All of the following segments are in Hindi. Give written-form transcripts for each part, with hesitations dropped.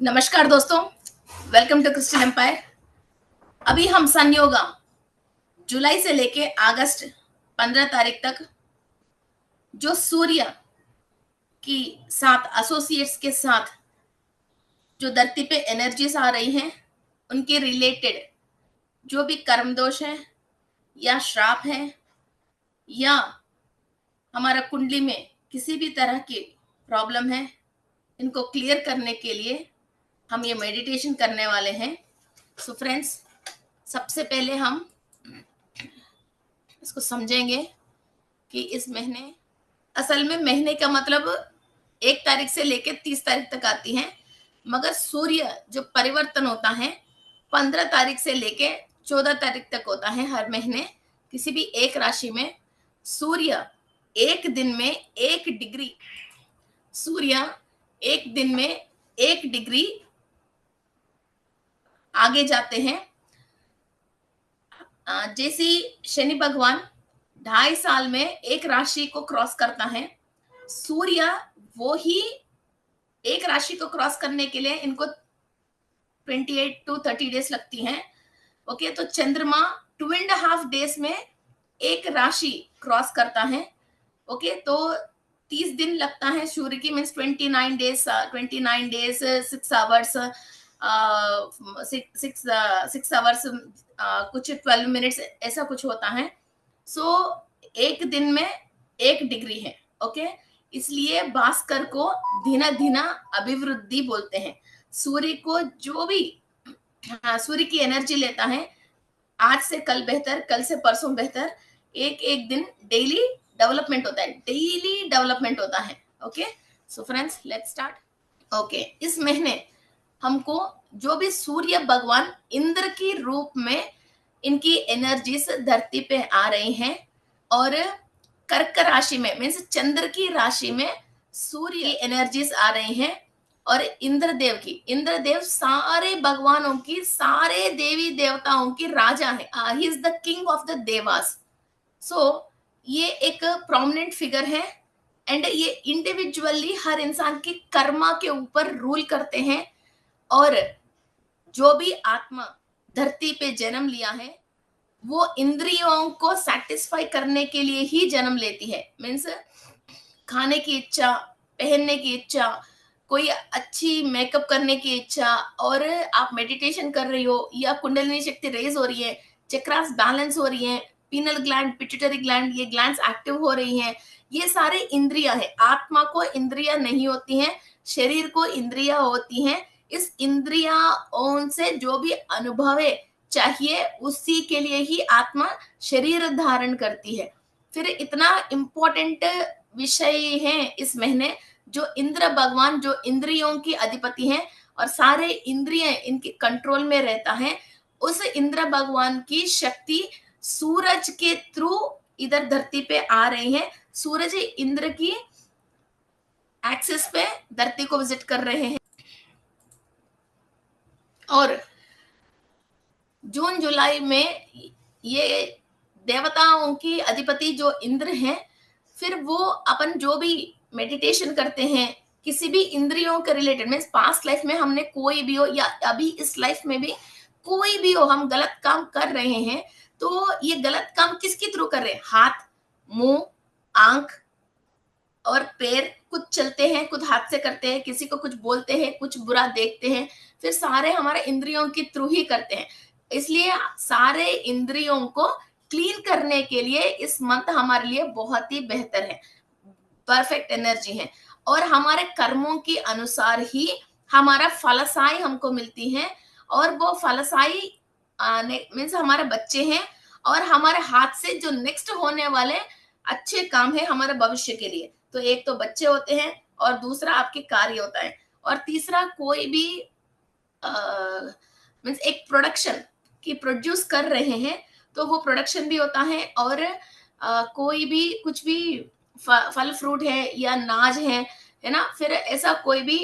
नमस्कार दोस्तों, वेलकम टू क्रिस्टल एम्पायर। अभी हम सन योगा जुलाई से लेके अगस्त 15 तारीख तक जो सूर्य की साथ एसोसिएट्स के साथ जो धरती पे एनर्जीज आ रही हैं उनके रिलेटेड जो भी कर्म दोष है या श्राप है या हमारा कुंडली में किसी भी तरह की प्रॉब्लम है, इनको क्लियर करने के लिए हम ये मेडिटेशन करने वाले हैं। सो फ्रेंड्स, सबसे पहले हम इसको समझेंगे कि इस महीने, असल में महीने का मतलब 1 तारीख से लेकर 30 तारीख तक आती है, मगर सूर्य जो परिवर्तन होता है 15 तारीख से लेकर 14 तारीख तक होता है। हर महीने किसी भी एक राशि में सूर्य एक दिन में 1 डिग्री, सूर्य एक दिन में 1 डिग्री आगे जाते हैं। जैसे शनि भगवान 2.5 साल में एक राशि को क्रॉस करता है, सूर्य वो ही एक राशि को क्रॉस करने के लिए इनको 28 to 30 डेज लगती हैं। ओके, तो चंद्रमा 2.5 डेज में एक राशि क्रॉस करता है। ओके, तो 30 दिन लगता है सूर्य की, मीन्स 29 डेज, 6 आवर्स, 6 आवर्स, कुछ 12 मिनट्स ऐसा कुछ होता है। सो एक दिन में 1 डिग्री है। ओके, इसलिए भास्कर को धीना धीना अभिवृद्धि बोलते हैं। सूर्य को जो भी सूर्य की एनर्जी लेता है, आज से कल बेहतर, कल से परसों बेहतर, एक एक दिन डेली डेवलपमेंट होता है, डेली डेवलपमेंट होता है। Okay, so friends, let's start. Okay, इस महीने हमको जो भी सूर्य भगवान इंद्र की रूप में इनकी एनर्जीज धरती पे आ रही हैं, और कर्क राशि में मीन्स चंद्र की राशि में सूर्य की एनर्जीज आ रही हैं, और इंद्रदेव सारे भगवानों की, सारे देवी देवताओं की राजा है। He is the king of the devas. So ये एक प्रोमिनेंट फिगर है, एंड ये इंडिविजुअली हर इंसान की कर्मा के ऊपर रूल करते हैं। और जो भी आत्मा धरती पे जन्म लिया है वो इंद्रियों को सेटिस्फाई करने के लिए ही जन्म लेती है। मीन्स खाने की इच्छा, पहनने की इच्छा, कोई अच्छी मेकअप करने की इच्छा, और आप मेडिटेशन कर रही हो या कुंडलिनी शक्ति रेज हो रही है, चक्रास बैलेंस हो रही है, पीनल ग्लैंड, पिट्यूटरी ग्लैंड, ये ग्लैंड्स एक्टिव हो रही हैं, ये सारे इंद्रियां हैं। आत्मा को इंद्रियां नहीं होती हैं, शरीर को इंद्रियां होती हैं। इस इंद्रियां से जो भी अनुभव चाहिए उसी के लिए ही आत्मा शरीर धारण करती है। फिर इतना इम्पोर्टेंट विषय है इस महीने, जो इंद्र भगवान जो इंद्रियों की अधिपति हैं और सारे इंद्रिय इनके कंट्रोल में रहता है, उस इंद्र भगवान की शक्ति सूरज के थ्रू इधर धरती पे आ रही है। सूरज इंद्र की एक्सिस पे धरती को विजिट कर रहे हैं, और जून जुलाई में ये देवताओं की अधिपति जो इंद्र हैं, फिर वो अपन जो भी मेडिटेशन करते हैं किसी भी इंद्रियों के रिलेटेड, मीन्स पास्ट लाइफ में हमने कोई भी हो या अभी इस लाइफ में भी कोई भी हो, हम गलत काम कर रहे हैं, तो ये गलत काम किसके थ्रू कर रहे हैं? हाथ, मुंह, आंख और पैर। कुछ चलते हैं, कुछ हाथ से करते हैं, किसी को कुछ बोलते हैं, कुछ बुरा देखते हैं, फिर सारे हमारे इंद्रियों के थ्रू ही करते हैं। इसलिए सारे इंद्रियों को क्लीन करने के लिए इस मंथ हमारे लिए बहुत ही बेहतर है, परफेक्ट एनर्जी है, और हमारे कर्मों के अनुसार ही हमारा फलसाई हमको मिलती है। और वो फलसाई मीन्स हमारे बच्चे हैं, और हमारे हाथ से जो नेक्स्ट होने वाले अच्छे काम है हमारे भविष्य के लिए। तो एक तो बच्चे होते हैं, और दूसरा आपके कार्य होता है, और तीसरा कोई भी मीन्स एक प्रोडक्शन की प्रोड्यूस कर रहे हैं तो वो प्रोडक्शन भी होता है। और कोई भी कुछ भी फल फ्रूट है या नाज है ना, फिर ऐसा कोई भी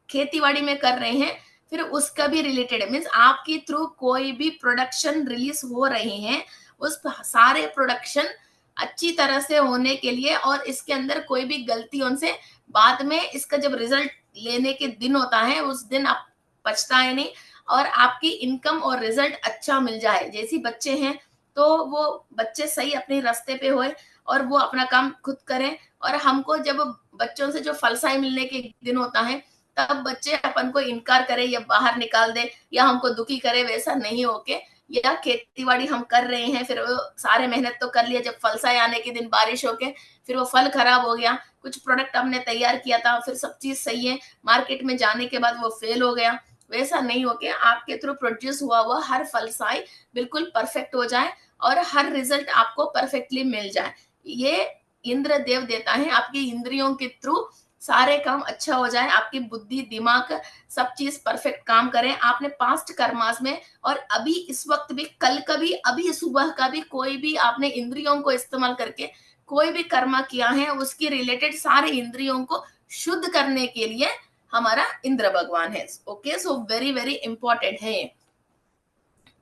खेतीबाड़ी में कर रहे हैं, फिर उसका भी रिलेटेड है। मीन्स आपके थ्रू कोई भी प्रोडक्शन रिलीज हो रहे हैं, उस सारे प्रोडक्शन अच्छी तरह से होने के लिए, और इसके अंदर कोई भी गलतियों से बाद में इसका जब रिजल्ट लेने के दिन होता है, उस दिन आप पछताए नहीं, और आपकी इनकम और रिजल्ट अच्छा मिल जाए। जैसे बच्चे हैं तो वो बच्चे सही अपने रास्ते पे होए और वो अपना काम खुद करें, और हमको जब बच्चों से जो फलसाई मिलने के दिन होता है तब बच्चे अपन को इनकार करे या बाहर निकाल दे या हमको दुखी करे, वैसा नहीं होके, या खेती बाड़ी हम कर रहे हैं, फिर वो सारे मेहनत तो कर लिया, जब फलसाई आने के दिन बारिश होके फिर वो फल खराब हो गया, कुछ प्रोडक्ट हमने तैयार किया था, फिर सब चीज सही है, मार्केट में जाने के बाद वो फेल हो गया, वैसा नहीं होके आपके थ्रू प्रोड्यूस हुआ हुआ हर फलसाई बिल्कुल परफेक्ट हो जाए और हर रिजल्ट आपको परफेक्टली मिल जाए। ये इंद्र देव देता है, आपकी इंद्रियों के थ्रू सारे काम अच्छा हो जाए, आपकी बुद्धि दिमाग सब चीज परफेक्ट काम करें। आपने पास्ट कर्मास में और अभी इस वक्त भी, कल का भी, अभी सुबह का भी, कोई भी आपने इंद्रियों को इस्तेमाल करके कोई भी कर्मा किया है, उसके रिलेटेड सारे इंद्रियों को शुद्ध करने के लिए हमारा इंद्र भगवान है। Okay, so very very important है।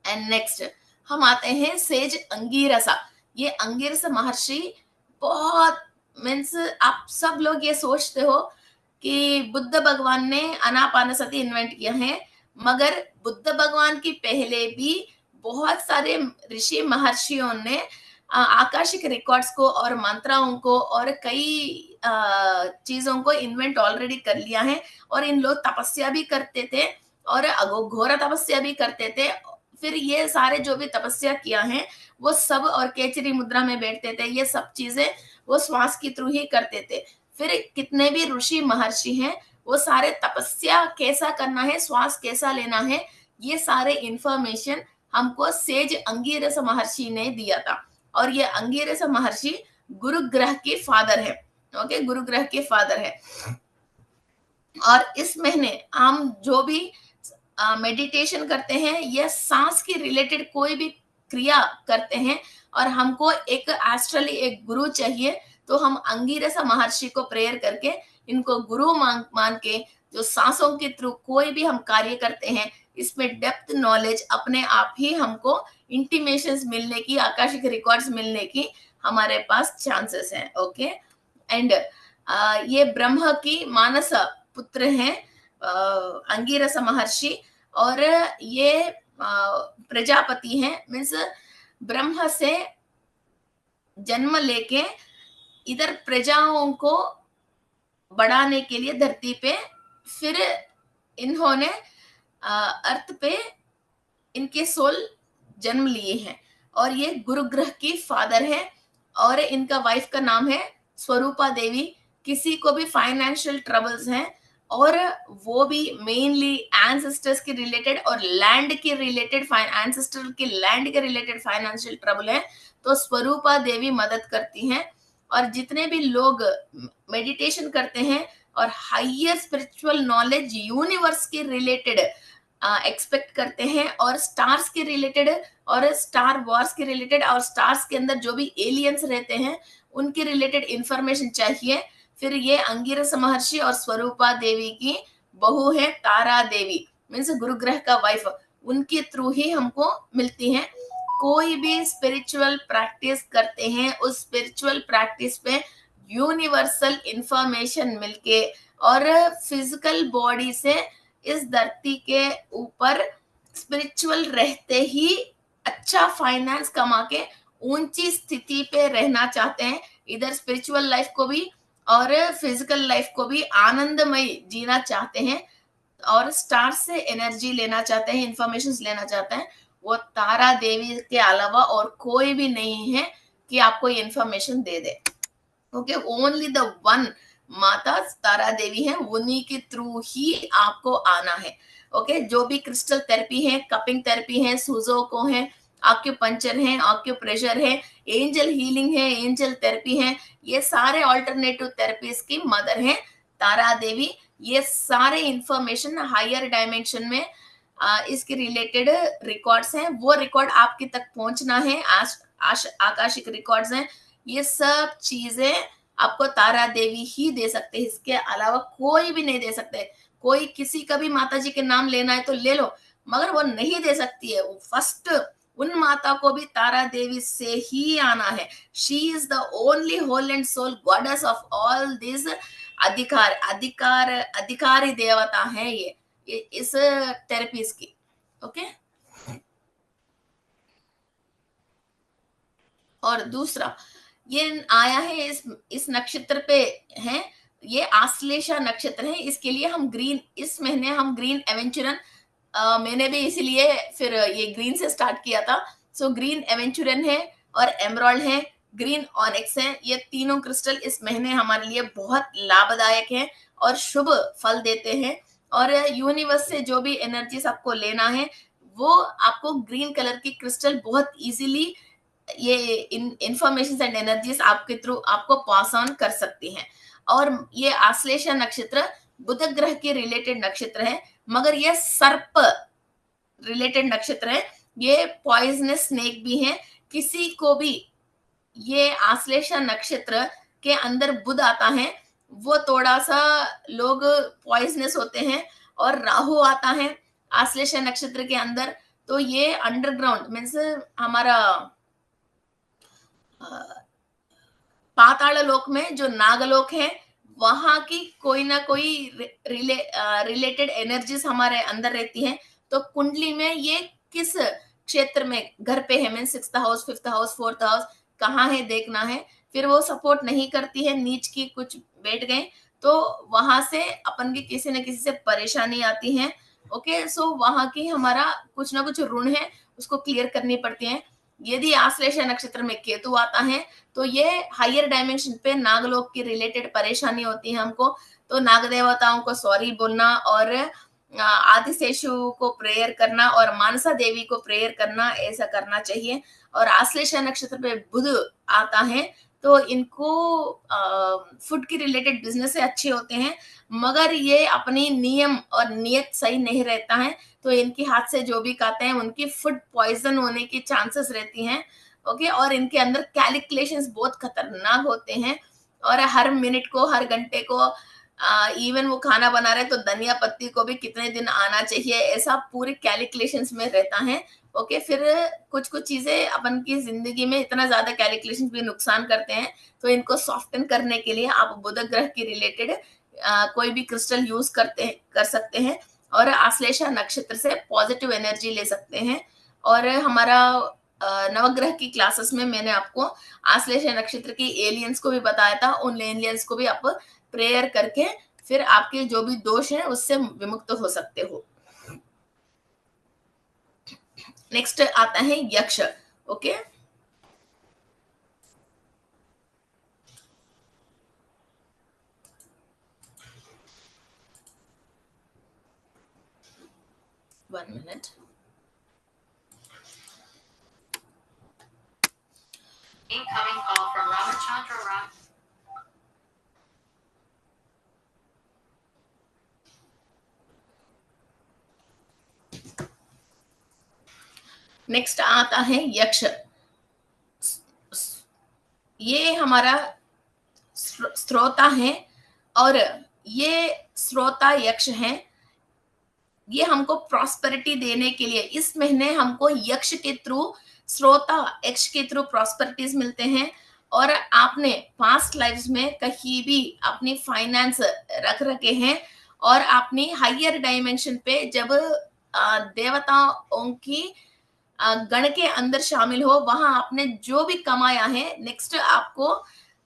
एंड नेक्स्ट हम आते हैं सेज अंगीरसा। ये अंगीरस महर्षि बहुत मीन्स, आप सब लोग ये सोचते हो कि बुद्ध भगवान ने अनापानसति इन्वेंट किया है, मगर बुद्ध भगवान की पहले भी बहुत सारे ऋषि महर्षियों ने आकाशिक रिकॉर्ड्स को और मंत्राओं को और कई चीजों को इन्वेंट ऑलरेडी कर लिया है, और इन लोग तपस्या भी करते थे और घोर तपस्या भी करते थे। फिर ये सारे जो भी तपस्या किया है वो सब, और केचरी मुद्रा में बैठते थे, ये सब चीजें वो श्वास के थ्रू ही करते थे। फिर कितने भी ऋषि महर्षि हैं वो सारे तपस्या कैसा करना है, श्वास कैसा लेना है, ये सारे इंफॉर्मेशन हमको सेज अंगीरस महर्षि ने दिया था। और ये अंगीरस महर्षि गुरु ग्रह के फादर है। ओके, गुरु ग्रह के फादर है। और इस महीने हम जो भी मेडिटेशन करते हैं या सांस के रिलेटेड कोई भी क्रिया करते हैं और हमको एक एस्ट्रली एक गुरु चाहिए, तो हम अंगीरस महर्षि को प्रेयर करके इनको गुरु मान के जो सांसों के थ्रू कोई भी हम कार्य करते हैं, इसमें डेप्थ नॉलेज अपने आप ही हमको इंटीमेशंस मिलने की, आकाशिक रिकॉर्ड्स मिलने की हमारे पास चांसेस हैं। ओके, एंड ये ब्रह्म की मानस पुत्र हैं अंगीरस महर्षि, और ये प्रजापति हैं, मीन्स ब्रह्म से जन्म लेके इधर प्रजाओं को बढ़ाने के लिए धरती पे, फिर इन्होंने अर्थ पे इनके सोल जन्म लिए हैं, और ये गुरु ग्रह की फादर है, और इनका वाइफ का नाम है स्वरूपा देवी। किसी को भी फाइनेंशियल ट्रबल्स हैं और वो भी मेनली एंसेस्टर्स के रिलेटेड और लैंड के रिलेटेड, एंसेस्टर के लैंड के रिलेटेड फाइनेंशियल ट्रबल है, तो स्वरूपा देवी मदद करती हैं। और जितने भी लोग मेडिटेशन करते हैं और हायर स्पिरिचुअल नॉलेज यूनिवर्स के रिलेटेड एक्सपेक्ट करते हैं, और स्टार्स के रिलेटेड और स्टार वॉर्स के रिलेटेड और स्टार्स के अंदर जो भी एलियंस रहते हैं उनके रिलेटेड इंफॉर्मेशन चाहिए, फिर ये अंगीरस महर्षि और स्वरूपा देवी की बहू है तारा देवी, मीन्स गुरुग्रह का वाइफ, उनके थ्रू ही हमको मिलती है। कोई भी स्पिरिचुअल प्रैक्टिस करते हैं, उस स्पिरिचुअल प्रैक्टिस पे यूनिवर्सल इंफॉर्मेशन मिलके और फिजिकल बॉडी से इस धरती के ऊपर स्पिरिचुअल रहते ही अच्छा फाइनेंस कमा के ऊंची स्थिति पे रहना चाहते हैं, इधर स्पिरिचुअल लाइफ को भी और फिजिकल लाइफ को भी आनंदमय जीना चाहते हैं, और स्टार से एनर्जी लेना चाहते हैं, इंफॉर्मेशन लेना चाहते हैं, वो तारा देवी के अलावा और कोई भी नहीं है कि आपको ये information they they. Okay, only the one माता तारा देवी है, उन्हीं के थ्रू ही आपको आना है। ओके, जो भी क्रिस्टल थेरेपी है, कपिंग थेरेपी है, सुजोको है, आक्यूपंचर है, आक्यूप्रेशर है, एंजल हीलिंग है, एंजल थेरेपी है, ये सारे ऑल्टरनेटिव थेरेपीज की मदर है तारा देवी। ये सारे इंफॉर्मेशन हायर डायमेंशन में इसके रिलेटेड रिकॉर्ड्स हैं, वो रिकॉर्ड आपके तक पहुंचना है, आकाशिक रिकॉर्ड्स हैं, ये सब चीजें आपको तारा देवी ही दे सकते हैं, इसके अलावा कोई भी नहीं दे सकते। कोई किसी का भी माता जी के नाम लेना है तो ले लो, मगर वो नहीं दे सकती है। वो फर्स्ट उन माता को भी तारा देवी से ही आना है। She is the only whole and soul goddess of all this अधिकारी देवता है ये, इस थेरेपीज की। ओके। और दूसरा ये आया है इस नक्षत्र पे है, ये आश्लेषा नक्षत्र है, इसके लिए हम ग्रीन, इस महीने हम ग्रीन एवेंचुरन, मैंने भी इसीलिए फिर ये ग्रीन से स्टार्ट किया था। सो ग्रीन एवेंचुरन है और एमराल्ड है, ग्रीन ऑनिक्स है, ये तीनों क्रिस्टल इस महीने हमारे लिए बहुत लाभदायक है और शुभ फल देते हैं। और यूनिवर्स से जो भी एनर्जीज आपको लेना है वो आपको ग्रीन कलर की क्रिस्टल बहुत इजीली ये इंफॉर्मेशन एंड एनर्जीज आपके थ्रू आपको पास ऑन कर सकती हैं। और ये आश्लेषा नक्षत्र बुध ग्रह के रिलेटेड नक्षत्र है, मगर ये सर्प रिलेटेड नक्षत्र है, ये पॉइजनस स्नेक भी है। किसी को भी ये आश्लेषा नक्षत्र के अंदर बुध आता है वो थोड़ा सा लोग पॉइजनस होते हैं, और राहु आता है आश्लेषा नक्षत्र के अंदर तो ये अंडरग्राउंड मीन्स हमारा पाताल लोक में जो नागलोक है वहां की कोई ना कोई रिलेटेड एनर्जीज हमारे अंदर रहती हैं। तो कुंडली में ये किस क्षेत्र में घर पे है, mean 6th house, 5th house, 4th house कहाँ है देखना है। फिर वो सपोर्ट नहीं करती है, नीच की कुछ बैठ गए तो वहां से अपन की किसी न किसी से परेशानी आती है। ओके, सो वहां की हमारा कुछ ना कुछ ऋण है उसको क्लियर करनी पड़ती है। यदि आश्लेषा नक्षत्र में केतु आता है तो ये हायर डायमेंशन पे नागलोक की रिलेटेड परेशानी होती है हमको। तो नाग देवताओं को सॉरी बोलना और आदिशेषु को प्रेयर करना और मानसा देवी को प्रेयर करना, ऐसा करना चाहिए। और आश्लेषा नक्षत्र पे बुध आता है तो इनको फूड की रिलेटेड बिजनेस से अच्छे होते हैं, मगर ये अपनी नियम और नियत सही नहीं रहता है तो इनके हाथ से जो भी खाते हैं उनकी फूड पॉइजन होने की चांसेस रहती हैं। ओके, और इनके अंदर कैलकुलेशंस बहुत खतरनाक होते हैं और हर मिनट को, हर घंटे को, इवन वो खाना बना रहे तो धनिया पत्ती को भी कितने दिन आना चाहिए, ऐसा पूरे कैलकुलेशंस में रहता है। ओके, फिर कुछ कुछ चीजें अपन की जिंदगी में इतना ज्यादा कैलकुलेशन भी नुकसान करते हैं, तो इनको सॉफ्टन करने के लिए आप बुध ग्रह की रिलेटेड कोई भी क्रिस्टल यूज कर सकते हैं और आश्लेषा नक्षत्र से पॉजिटिव एनर्जी ले सकते हैं। और हमारा नवग्रह की क्लासेस में मैंने आपको आश्लेषा नक्षत्र की एलियंस को भी बताया था, उन एलियंस को भी आप प्रेयर करके फिर आपके जो भी दोष हैं उससे विमुक्त हो सकते हो। नेक्स्ट आता है यक्ष। Okay, one minute. Incoming call from Ramachandra Ram. Next आता है यक्ष। ये हमारा श्रोता है और ये श्रोता यक्ष है, ये हमको प्रॉस्पेरिटी देने के लिए इस महीने हमको यक्ष के थ्रू, श्रोता यक्ष के थ्रू प्रॉस्पेरिटीज मिलते हैं। और आपने पास्ट लाइफ्स में कहीं भी अपनी फाइनेंस रख रखे हैं और अपनी हायर डायमेंशन पे जब देवताओं की गण के अंदर शामिल हो, वहां आपने जो भी कमाया है नेक्स्ट आपको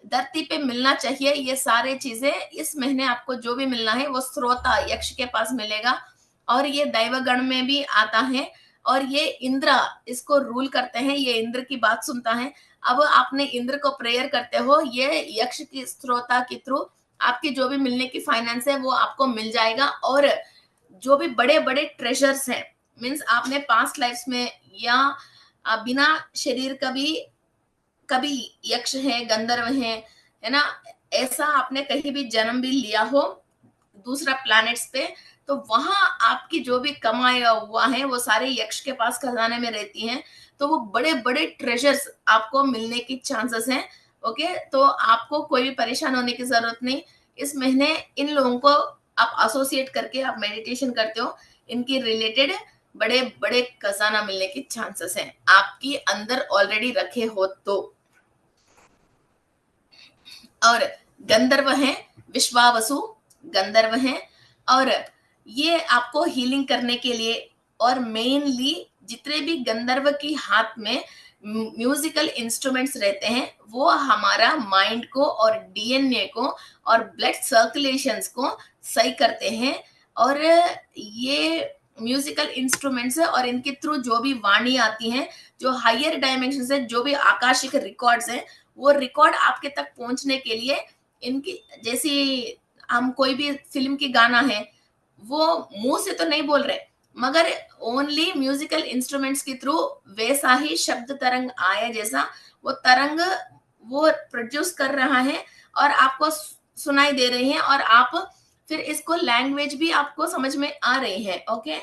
धरती पे मिलना चाहिए। ये सारे चीजें इस महीने आपको जो भी मिलना है वो श्रोता यक्ष के पास मिलेगा। और ये दैवगण में भी आता है और ये इंद्र इसको रूल करते हैं, ये इंद्र की बात सुनता है। अब आपने इंद्र को प्रेयर करते हो, ये यक्ष की श्रोता के थ्रू आपके जो भी मिलने की फाइनेंस है वो आपको मिल जाएगा। और जो भी बड़े बड़े ट्रेजर्स हैं, मीन्स आपने पास्ट लाइफ्स में या बिना शरीर का भी कभी यक्ष है, गंधर्व है ना, ऐसा आपने कहीं भी जन्म भी लिया हो दूसरा प्लैनेट्स पे, तो वहां आपकी जो भी कमाया हुआ है वो सारे यक्ष के पास खजाने में रहती हैं। तो वो बड़े बड़े ट्रेजर्स आपको मिलने की चांसेस हैं। ओके, तो आपको कोई भी परेशान होने की जरूरत नहीं। इस महीने इन लोगों को आप एसोसिएट करके आप मेडिटेशन करते हो, इनकी रिलेटेड बड़े बड़े खजाना मिलने की चांसेस हैं आपकी अंदर ऑलरेडी रखे हो तो। और गंधर्व हैं, विश्वावसु गंधर्व हैं। और ये आपको हीलिंग करने के लिए, और मेनली जितने भी गंधर्व की हाथ में म्यूजिकल इंस्ट्रूमेंट्स रहते हैं वो हमारा माइंड को और डीएनए को और ब्लड सर्कुलेशंस को सही करते हैं। और ये म्यूजिकल इंस्ट्रूमेंट्स है और इनके थ्रू जो भी वाणी आती है, जो हायर डायमेंशन है, जो भी आकाशिक रिकॉर्ड्स हैं, वो रिकॉर्ड आपके तक पहुंचने के लिए इनकी, जैसे हम कोई भी फिल्म की गाना है वो मुंह से तो नहीं बोल रहे, मगर ओनली म्यूजिकल इंस्ट्रूमेंट्स के थ्रू वैसा ही शब्द तरंग आया जैसा वो तरंग वो प्रोड्यूस कर रहा है और आपको सुनाई दे रही है, और आप फिर इसको लैंग्वेज भी आपको समझ में आ रही है। ओके,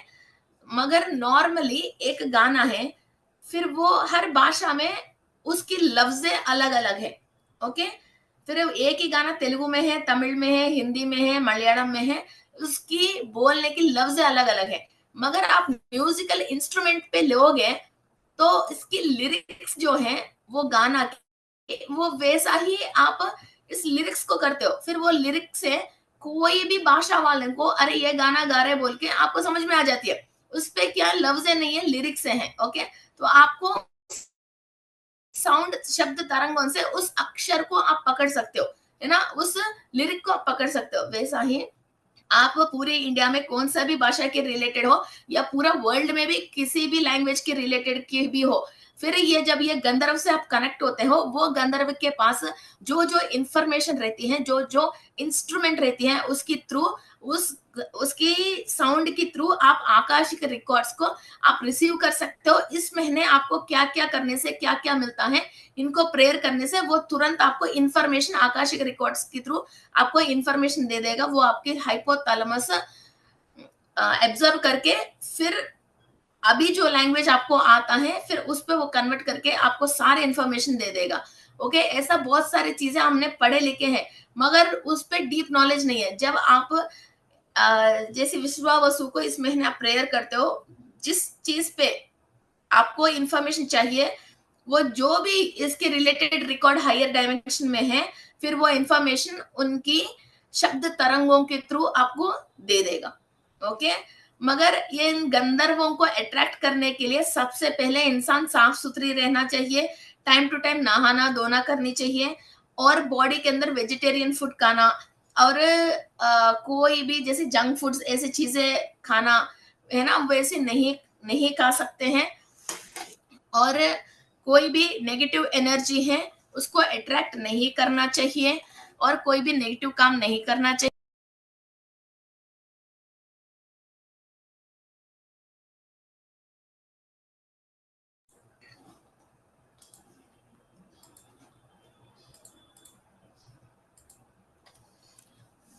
मगर नॉर्मली एक गाना है, फिर वो हर भाषा में उसकी लफ्जें अलग अलग है। ओके, फिर एक ही गाना तेलुगु में है, तमिल में है, हिंदी में है, मलयालम में है, उसकी बोलने की लफ्जें अलग अलग है। मगर आप म्यूजिकल इंस्ट्रूमेंट पे लोगे तो इसकी लिरिक्स जो है वो गाना के वो वैसा ही आप इस लिरिक्स को करते हो, फिर वो लिरिक्स से कोई भी भाषा वाले को अरे ये गाना गा रहे बोल के आपको समझ में आ जाती है। उस पे क्या लफ्जें नहीं है, लिरिक्स हैं। ओके, तो आपको साउंड शब्द तरंगों से उस अक्षर को आप पकड़ सकते हो, है ना, उस लिरिक को आप पकड़ सकते हो। वैसा ही आप पूरे इंडिया में कौन सा भी भाषा के रिलेटेड हो या पूरा वर्ल्ड में भी किसी भी लैंग्वेज के रिलेटेड की भी हो, फिर ये जब ये गंधर्व से आप कनेक्ट होते हो, वो गंधर्व के पास जो जो इंफॉर्मेशन रहती है, जो जो इंस्ट्रूमेंट रहती है, उसकी थ्रू उस उसकी साउंड के थ्रू आप आकाशिक रिकॉर्ड्स को आप रिसीव कर सकते हो। इस महीने आपको क्या क्या करने से क्या क्या मिलता है, इनको प्रेयर करने से वो तुरंत आपको इंफॉर्मेशन आकाशिक रिकॉर्ड्स के थ्रू आपको इंफॉर्मेशन दे देगा। वो आपके हाइपोथैलेमस एब्जॉर्व करके फिर अभी जो लैंग्वेज आपको आता है फिर उस पर वो कन्वर्ट करके आपको सारे इंफॉर्मेशन दे देगा। ओके, ऐसा बहुत सारी चीजें हमने पढ़े लिखे हैं मगर उस पर डीप नॉलेज नहीं है। जब आप जैसे विश्वावसु को इस महीने आप प्रेयर करते हो, जिस चीज पे आपको इंफॉर्मेशन चाहिए वो जो भी इसके रिलेटेड रिकॉर्ड हायर डायमेंशन में है, फिर वो इंफॉर्मेशन उनकी शब्द तरंगों के थ्रू आपको दे देगा। ओके, मगर ये इन गंधर्वों को अट्रैक्ट करने के लिए सबसे पहले इंसान साफ सुथरी रहना चाहिए, टाइम टू टाइम नहाना धोना करनी चाहिए, और बॉडी के अंदर वेजिटेरियन फूड खाना, और कोई भी जैसे जंक फूड्स ऐसी चीजें खाना, है ना, वैसे नहीं नहीं खा सकते हैं। और कोई भी नेगेटिव एनर्जी है उसको अट्रैक्ट नहीं करना चाहिए, और कोई भी नेगेटिव काम नहीं करना चाहिए।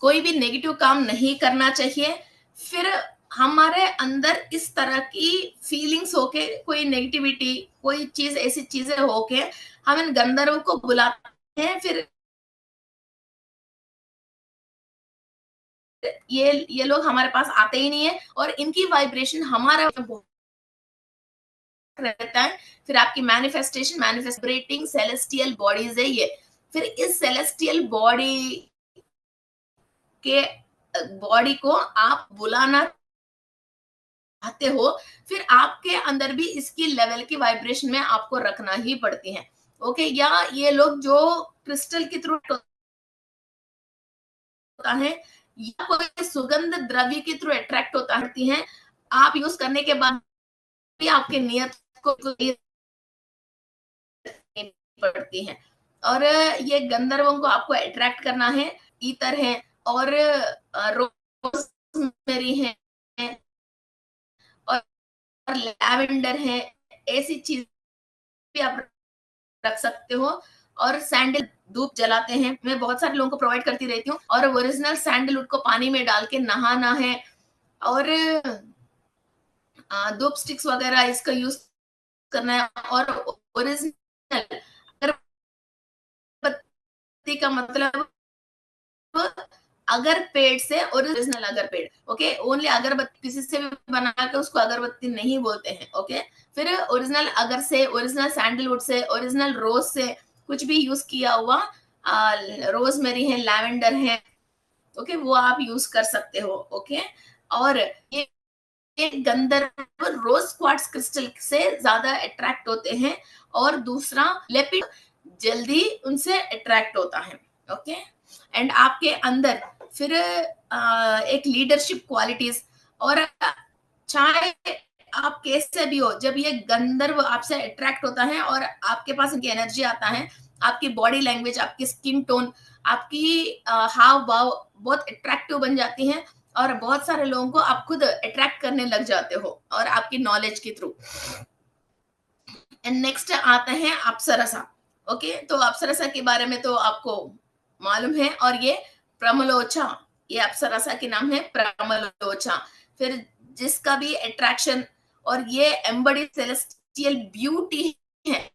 कोई भी नेगेटिव काम नहीं करना चाहिए। फिर हमारे अंदर इस तरह की फीलिंग्स होके, कोई नेगेटिविटी कोई चीज ऐसी चीजें होके हम इन गंधर्व को बुलाते हैं, फिर ये लोग हमारे पास आते ही नहीं है और इनकी वाइब्रेशन हमारा रहता है। फिर आपकी मैनिफेस्टिंग सेलेस्टियल बॉडीज है ये, फिर इस सेलेस्टियल बॉडी को आप बुलाना चाहते हो, फिर आपके अंदर भी इसकी लेवल की वाइब्रेशन में आपको रखना ही पड़ती है। ओके, या ये लोग जो क्रिस्टल के थ्रू होता है या कोई सुगंध द्रव्य के थ्रू अट्रैक्ट होता है, आप यूज करने के बाद भी आपके नियत को पड़ती है। और ये गंधर्वों को आपको अट्रैक्ट करना है, ईतर है और रोजमेरी है और लैवेंडर है, ऐसी चीज भी आप रख सकते हो। और सैंडल धूप जलाते हैं, मैं बहुत सारे लोगों को प्रोवाइड करती रहती हूँ, और ओरिजिनल सैंडलवुड को पानी में डाल के नहाना है, और धूप स्टिक्स वगैरह इसका यूज करना है। और ओरिजिनल अगरबत्ती का मतलब अगर पेड़ से, ओरिजिनल अगर पेड़, ओके, ओनली अगरबत्ती किसी से भी बना के उसको अगरबत्ती नहीं बोलते हैं। ओके, फिर ओरिजिनल अगर से, ओरिजिनल सैंडलवुड से, ओरिजिनल रोज से कुछ भी यूज किया हुआ रोजमेरी है, लैवेंडर है, ओके, वो आप यूज कर सकते हो। ओके, और ये गंधर्व रोज क्वार्ट्ज क्रिस्टल से ज्यादा अट्रैक्ट होते हैं, और दूसरा लेपिड जल्दी उनसे अट्रैक्ट होता है। ओके, एंड आपके अंदर फिर एक लीडरशिप क्वालिटीज, और चाहे आप कैसे भी हो, जब ये गंधर्व आपसे अट्रैक्ट होता है और आपके पास इनकी एनर्जी आता है, आपकी बॉडी लैंग्वेज, आपकी स्किन टोन, आपकी हाव भाव बहुत अट्रैक्टिव बन जाती हैं, और बहुत सारे लोगों को आप खुद अट्रैक्ट करने लग जाते हो और आपकी नॉलेज के थ्रू। एंड नेक्स्ट आते हैं अप्सरसा। ओके, तो अप्सरसा के बारे में तो आपको मालूम है, और ये प्रमलोचा, ये अप्सरसा के नाम है प्रमलोचा। फिर जिसका भी अट्रैक्शन, और ये एम्बडी सेलेस्टियल ब्यूटी है।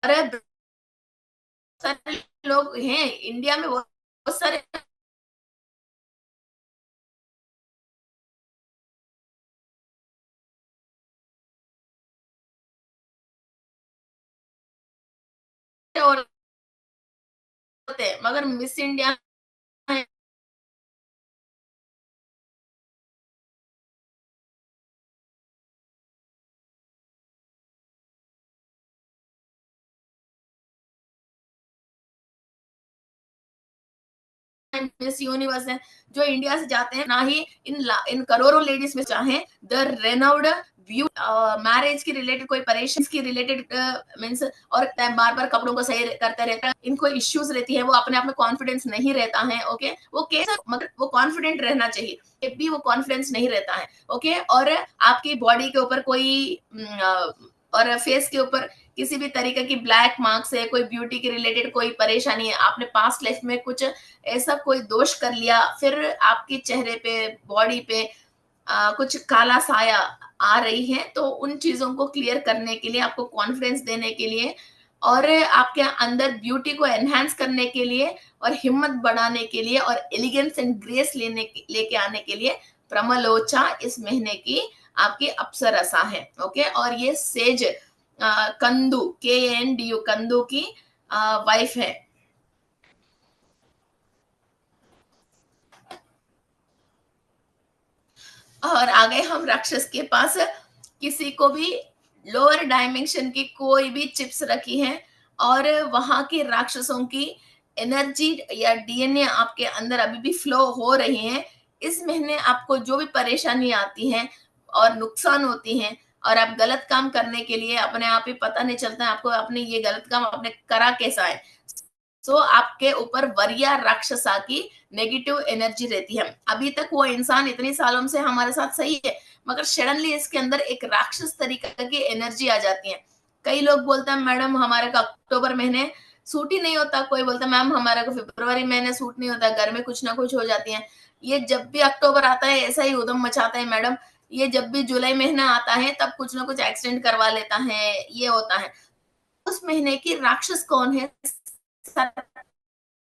अरे सारे लोग हैं इंडिया में, बहुत सारे और होते हैं, मगर मिस इंडिया मिस यूनिवर्स है, जो इंडिया से जाते हैं, ना ही इन करोड़ों लेडीज में चाहे द रेनाउड व्यू मैरिज की रिलेटेड कोई परेशानी की रिलेटेड मीन्स, और बार बार कपड़ों को सही करते रहते हैं, इनको इश्यूज रहती है, वो अपने आप में कॉन्फिडेंस नहीं रहता है। ओके, वो कैसे, मगर वो कॉन्फिडेंट रहना चाहिए, जब भी वो कॉन्फिडेंस नहीं रहता है। ओके, और आपकी बॉडी के ऊपर कोई और फेस के ऊपर किसी भी तरीके की ब्लैक मार्क्स है, कोई ब्यूटी के रिलेटेड कोई परेशानी है, आपने पास्ट लाइफ में कुछ ऐसा कोई दोष कर लिया, फिर आपके चेहरे पे, बॉडी पे कुछ काला साया आ रही है, तो उन चीजों को क्लियर करने के लिए, आपको कॉन्फिडेंस देने के लिए, और आपके अंदर ब्यूटी को एनहांस करने के लिए, और हिम्मत बढ़ाने के लिए, और एलिगेंस एंड ग्रेस लेके आने के लिए प्रमलोचा इस महीने की आपकी अप्सरसा है। ओके, और ये सेज कंदू, KNDU, कंदू की वाइफ है। और आ गए हम राक्षस के पास। किसी को भी लोअर डायमेंशन की कोई भी चिप्स रखी है, और वहां के राक्षसों की एनर्जी या DNA आपके अंदर अभी भी फ्लो हो रही है, इस महीने आपको जो भी परेशानी आती है और नुकसान होती है, और आप गलत काम करने के लिए अपने आप ही पता नहीं चलता है आपको, अपने ये गलत काम आपने करा कैसा है, सो आपके ऊपर वरिया राक्षसा की नेगेटिव एनर्जी रहती है। अभी तक वो इंसान इतने सालों से हमारे साथ सही है, मगर सडनली इसके अंदर एक राक्षस तरीके की एनर्जी आ जाती है। कई लोग बोलते हैं मैडम हमारे को अक्टूबर महीने सूट ही नहीं होता, कोई बोलता है मैम हमारे को फरवरी महीने सूट नहीं होता, घर में कुछ ना कुछ हो जाती है। ये जब भी अक्टूबर आता है ऐसा ही उधम मचाता है मैडम, ये जब भी जुलाई महीना आता है तब कुछ ना कुछ एक्सीडेंट करवा लेता है, ये होता है। उस महीने की राक्षस कौन है,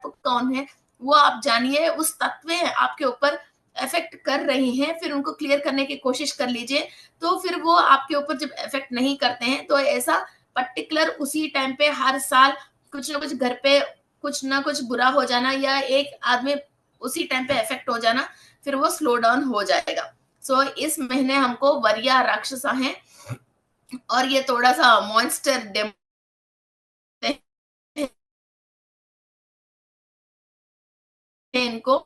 कौन है, वो आप जानिए, उस तत्व आपके ऊपर इफेक्ट कर रही हैं, फिर उनको क्लियर करने की कोशिश कर लीजिए। तो फिर वो आपके ऊपर जब इफेक्ट नहीं करते हैं, तो ऐसा पर्टिकुलर उसी टाइम पे हर साल कुछ ना कुछ घर पे कुछ ना कुछ बुरा हो जाना, या एक आदमी उसी टाइम पे इफेक्ट हो जाना, फिर वो स्लो डाउन हो जाएगा। सो इस महीने हमको वरिया राक्षसा है, और ये थोड़ा सा मॉन्स्टर इनको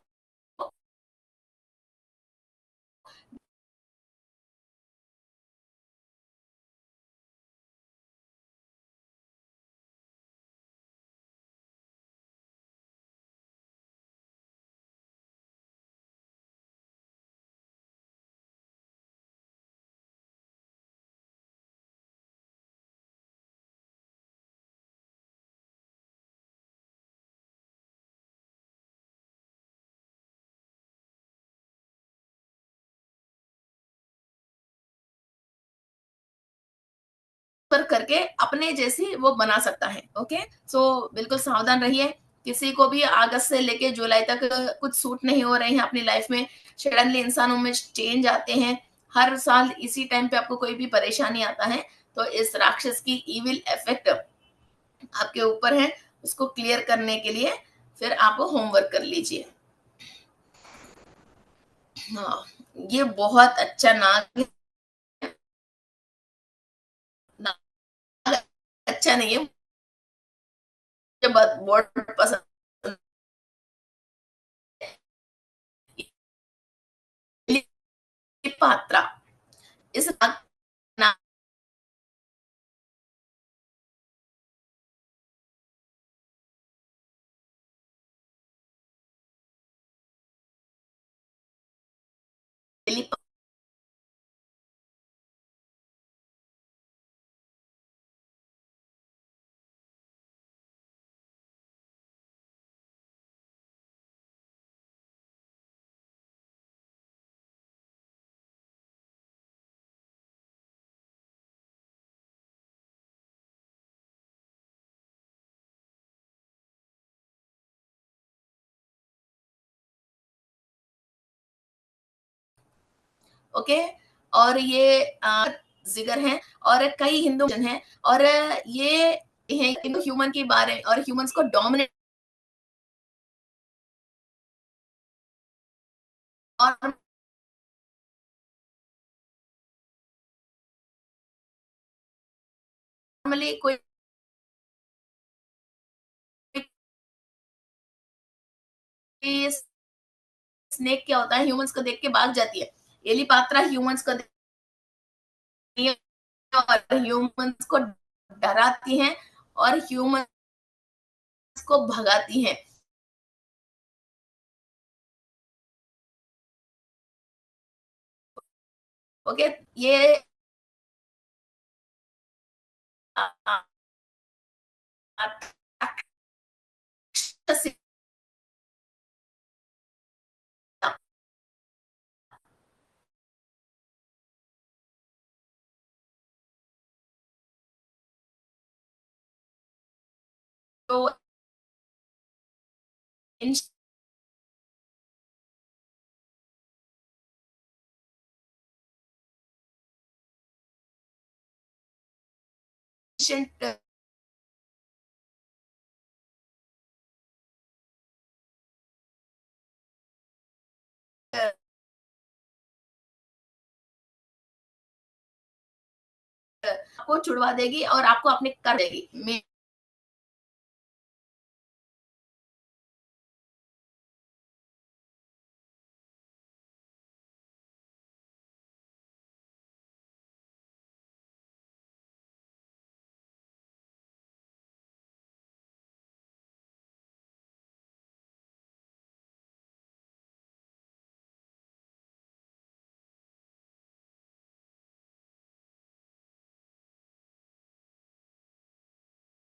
पर करके अपने जैसी वो बना सकता है। ओके, सो बिल्कुल सावधान रहिए। किसी को भी अगस्त से लेके जुलाई तक कुछ सूट नहीं हो रहे हैं अपनी लाइफ में, सडनली इंसानों में चेंज आते हैं, हर साल इसी टाइम पे आपको कोई भी परेशानी आता है, तो इस राक्षस की इविल इफेक्ट आपके ऊपर है, उसको क्लियर करने के लिए फिर आप होमवर्क कर लीजिए। हाँ, ये बहुत अच्छा नाग नाग अच्छा नहीं है, मुझे बहुत पसंद है पात्रा। इस नाग ओके। और ये जिगर है और कई हिंदू हैं, और ये है ह्यूमन के बारे और ह्यूमंस को डोमिनेट और नॉर्मली कोई स्नेक क्या होता है, ह्यूमंस को देख के भाग जाती है। एलिपात्रा ह्यूमंस को देखती है और ह्यूमंस को डराती हैं और ह्यूमंस को भगाती हैं। ओके, ये तो एंशंट आपको छुड़वा देगी और आपको अपने कर देगी।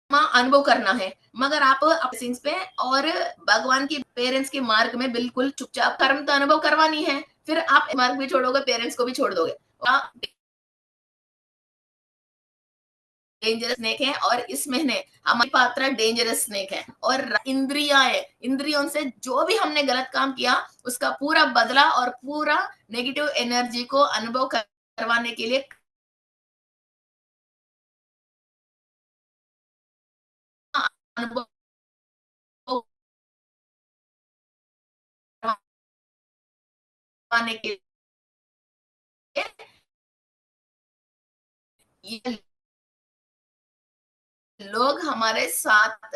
अनुभव करना है, मगर आप अपने पे और भगवान की पेरेंट्स के मार्ग में बिल्कुल चुपचाप कर्म तो अनुभव करवानी है। फिर आप मार्ग भी छोड़ोगे, पेरेंट्स को भी छोड़ दोगे। डेंजरस स्नेक है और इस महीने हमारी पात्रा डेंजरस स्नेक है और इंद्रिया है। इंद्रियों से जो भी हमने गलत काम किया उसका पूरा बदला और पूरा नेगेटिव एनर्जी को अनुभव करवाने के लिए अनुभव करवाने के लिए ये लोग हमारे साथ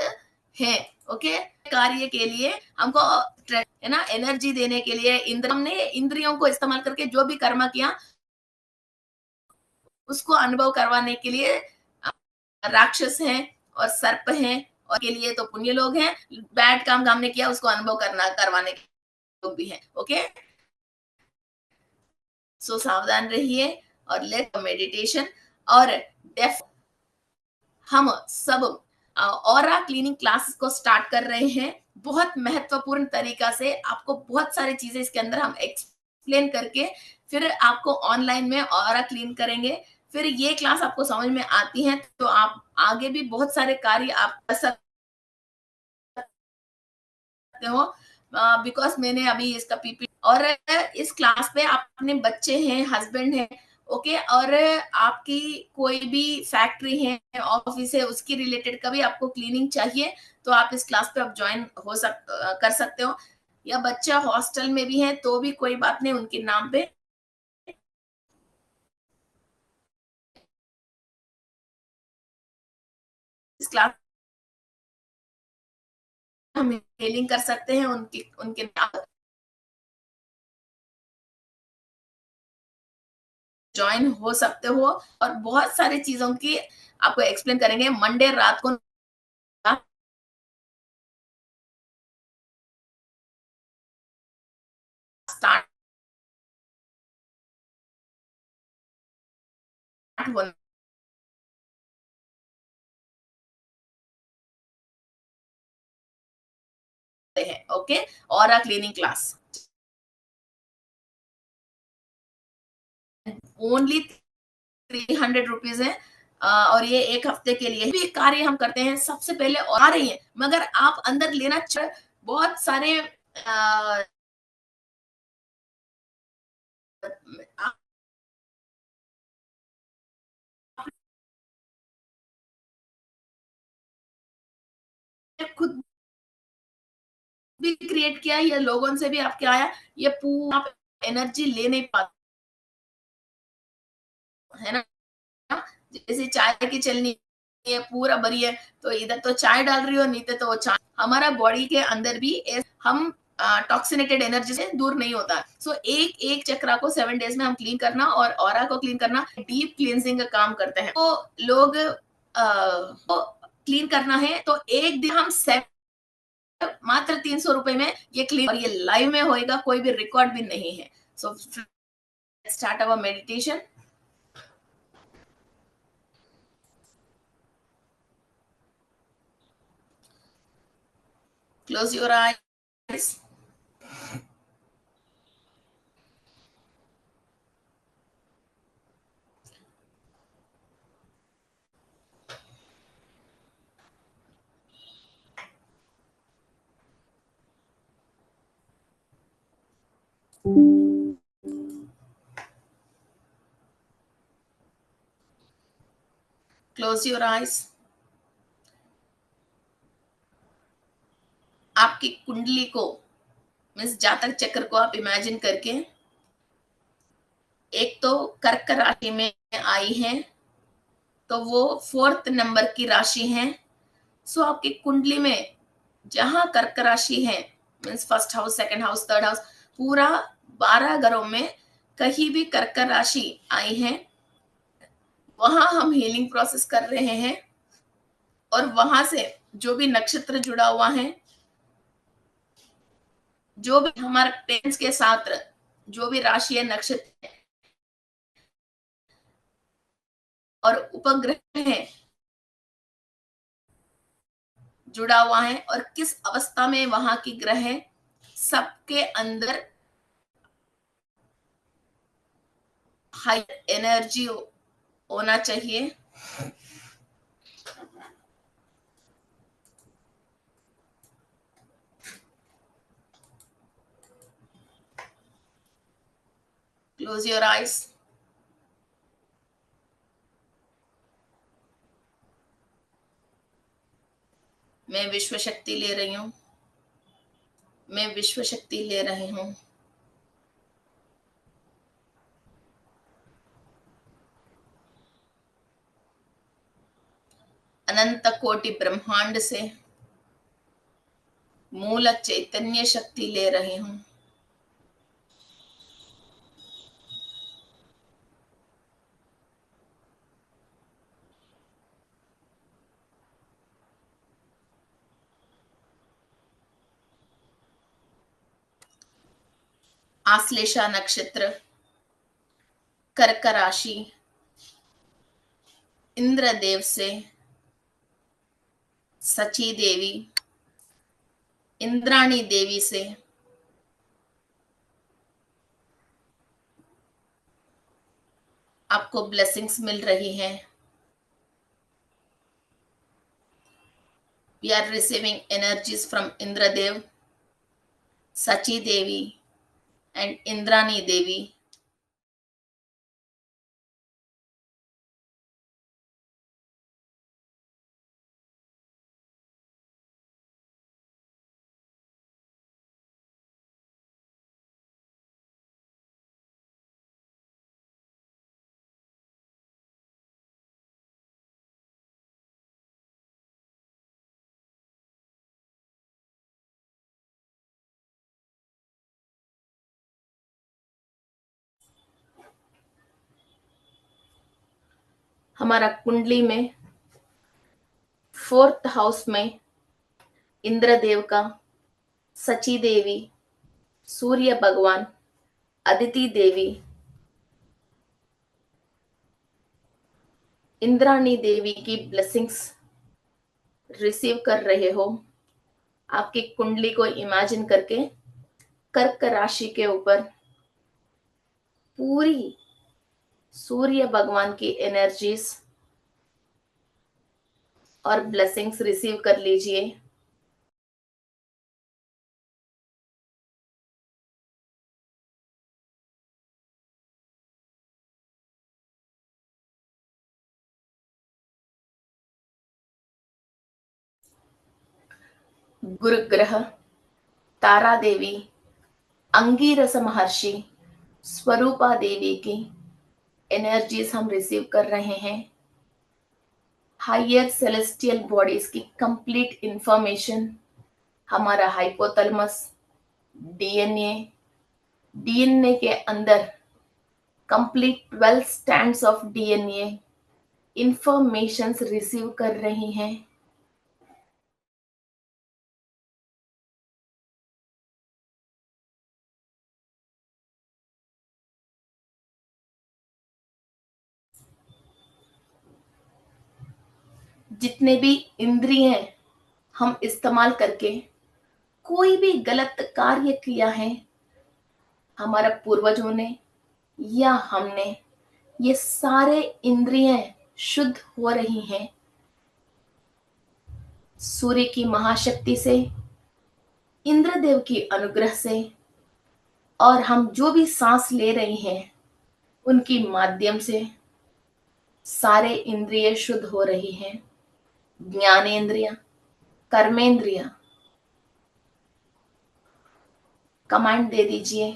हैं। ओके, कार्य के लिए हमको है ना एनर्जी देने के लिए हमने इंद्रियों को इस्तेमाल करके जो भी कर्म किया उसको अनुभव करवाने के लिए राक्षस हैं और सर्प हैं, और के लिए तो पुण्य लोग हैं। बैड काम हमने किया उसको अनुभव करना करवाने के लोग भी हैं। ओके, सो सावधान रहिए और लेट मेडिटेशन और डेफ हम सब ऑरा क्लीनिंग क्लासेस को स्टार्ट कर रहे हैं। बहुत महत्वपूर्ण तरीका से आपको बहुत सारी चीजें इसके अंदर हम एक्सप्लेन करके फिर आपको ऑनलाइन में ऑरा क्लीन करेंगे। फिर ये क्लास आपको समझ में आती है तो आप आगे भी बहुत सारे कार्य आप कर सकते हो। बिकॉज मैंने अभी इसका पीपी और इस क्लास पे आप अपने बच्चे हैं, हस्बैंड है, ओके। और आपकी कोई भी फैक्ट्री है, ऑफिस है, उसकी रिलेटेड कभी आपको क्लीनिंग चाहिए तो आप इस क्लास पे आप ज्वाइन कर सकते हो। या बच्चा हॉस्टल में भी है तो भी कोई बात नहीं, उनके नाम पे इस क्लास हम मेलिंग कर सकते हैं, उनके उनके नाम ज्वाइन हो सकते हो। और बहुत सारी चीजों की आपको एक्सप्लेन करेंगे। मंडे रात को स्टार्ट होने हैं, ओके। और क्लीनिंग क्लास ओनली 300 रुपीज है। और ये एक हफ्ते के लिए भी कार्य हम करते हैं। सबसे पहले और आ रही है, मगर आप अंदर लेना बहुत सारे आप खुद भी क्रिएट किया या लोगों से भी आपके आया, ये पूरा आप एनर्जी ले नहीं पाते, है ना। जैसे चाय की चलनी है पूरा भरी है, तो इधर तो चाय डाल रही हो, नीचे तो वो चाय। हमारा बॉडी के अंदर भी हम टॉक्सिनेटेड एनर्जी से दूर नहीं होता। सो एक एक चक्रा को 7 डेज में हम क्लीन करना और ऑरा को क्लीन करना, डीप क्लींजिंग का काम करते हैं। तो लोग को क्लीन करना है तो एक दिन हम मात्र 300 रुपए में ये क्लीन, और ये लाइव में होएगा, कोई भी रिकॉर्ड भी नहीं है। So start our meditation. Close your eyes. Close your eyes. आपकी कुंडली को, मीन्स जातक चक्र को आप इमेजिन करके, एक तो कर्क राशि में आई है, तो वो 4th नंबर की राशि है। सो आपकी कुंडली में जहां कर्क राशि है, means first house, second house, third house, पूरा 12 घरों में कहीं भी कर्क राशि आई है, वहां हम हीलिंग प्रोसेस कर रहे हैं। और वहां से जो भी नक्षत्र जुड़ा हुआ है, जो भी हमारे पेरेंट्स के साथ जो भी राशि है, नक्षत्र और उपग्रह है जुड़ा हुआ है, और किस अवस्था में वहां की ग्रह है, सबके अंदर हाई एनर्जी होना चाहिए। Close your eyes. मैं विश्व शक्ति ले रही हूं, मैं विश्व शक्ति ले रही हूं। अनंत कोटि ब्रह्मांड से मूल चैतन्य शक्ति ले रही हूं। आश्लेषा नक्षत्र, कर्क राशि, इंद्रदेव से, सची देवी, इंद्राणी देवी से आपको ब्लेसिंग्स मिल रही है। We are receiving energies from Indradev, Sachi Devi and Indrani Devi. हमारा कुंडली में 4th हाउस में इंद्रदेव का, सची देवी, सूर्य भगवान, अदिति देवी, इंद्राणी देवी की ब्लेसिंग्स रिसीव कर रहे हो। आपकी कुंडली को इमेजिन करके कर्क राशि के ऊपर पूरी सूर्य भगवान की एनर्जीज और ब्लेसिंग्स रिसीव कर लीजिए। गुरु ग्रह, तारा देवी, अंगीरस महर्षि, स्वरूपा देवी की एनर्जीज हम रिसीव कर रहे हैं। हायर सेलेस्टियल बॉडीज की कंप्लीट इंफॉर्मेशन हमारा हाइपोथैलेमस, डीएनए, डीएनए के अंदर complete 12 stands of DNA informations receive कर रही हैं। जितने भी इंद्रिय हम इस्तेमाल करके कोई भी गलत कार्य किया है, हमारा पूर्वजों ने या हमने, ये सारे इंद्रिय शुद्ध हो रही हैं सूर्य की महाशक्ति से, इंद्रदेव की अनुग्रह से, और हम जो भी सांस ले रहे हैं उनकी माध्यम से सारे इंद्रिय शुद्ध हो रही हैं। ज्ञानेंद्रिय, कर्मेंद्रिय, कमांड दे दीजिए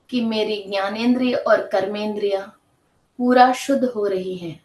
कि मेरी ज्ञानेंद्रिय और कर्मेंद्रिय पूरा शुद्ध हो रही है।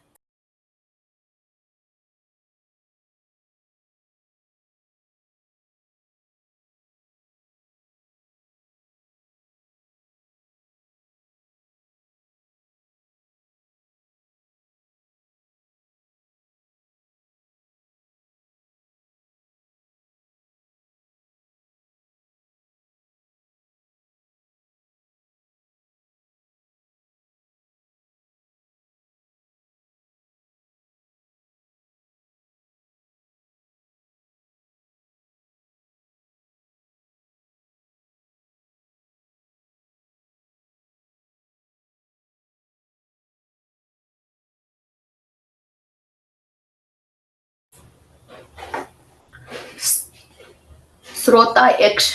श्रोता यक्ष,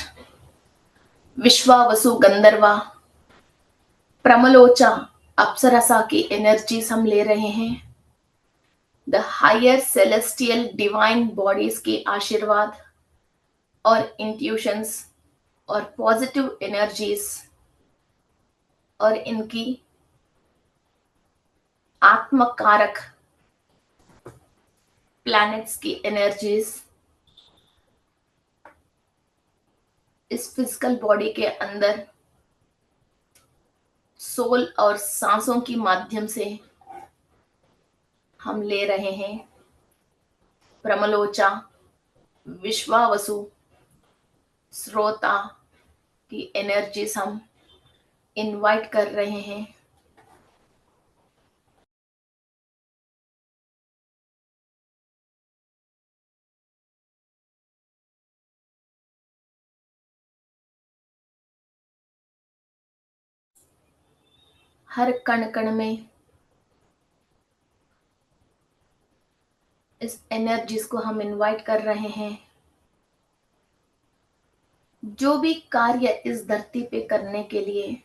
विश्वावसु गंधर्वा, प्रमलोचा अप्सरसा की एनर्जीज हम ले रहे हैं। The higher celestial divine bodies के आशीर्वाद और इंट्यूशंस और पॉजिटिव एनर्जीज और इनकी आत्मकारक प्लैनेट्स की एनर्जीज इस फिजिकल बॉडी के अंदर सोल और सांसों की माध्यम से हम ले रहे हैं। प्रमलोचा, विश्वावसु, श्रोता की एनर्जीज हम इनवाइट कर रहे हैं। हर कण कण में इस एनर्जीज को हम इनवाइट कर रहे हैं। जो भी कार्य इस धरती पे करने के लिए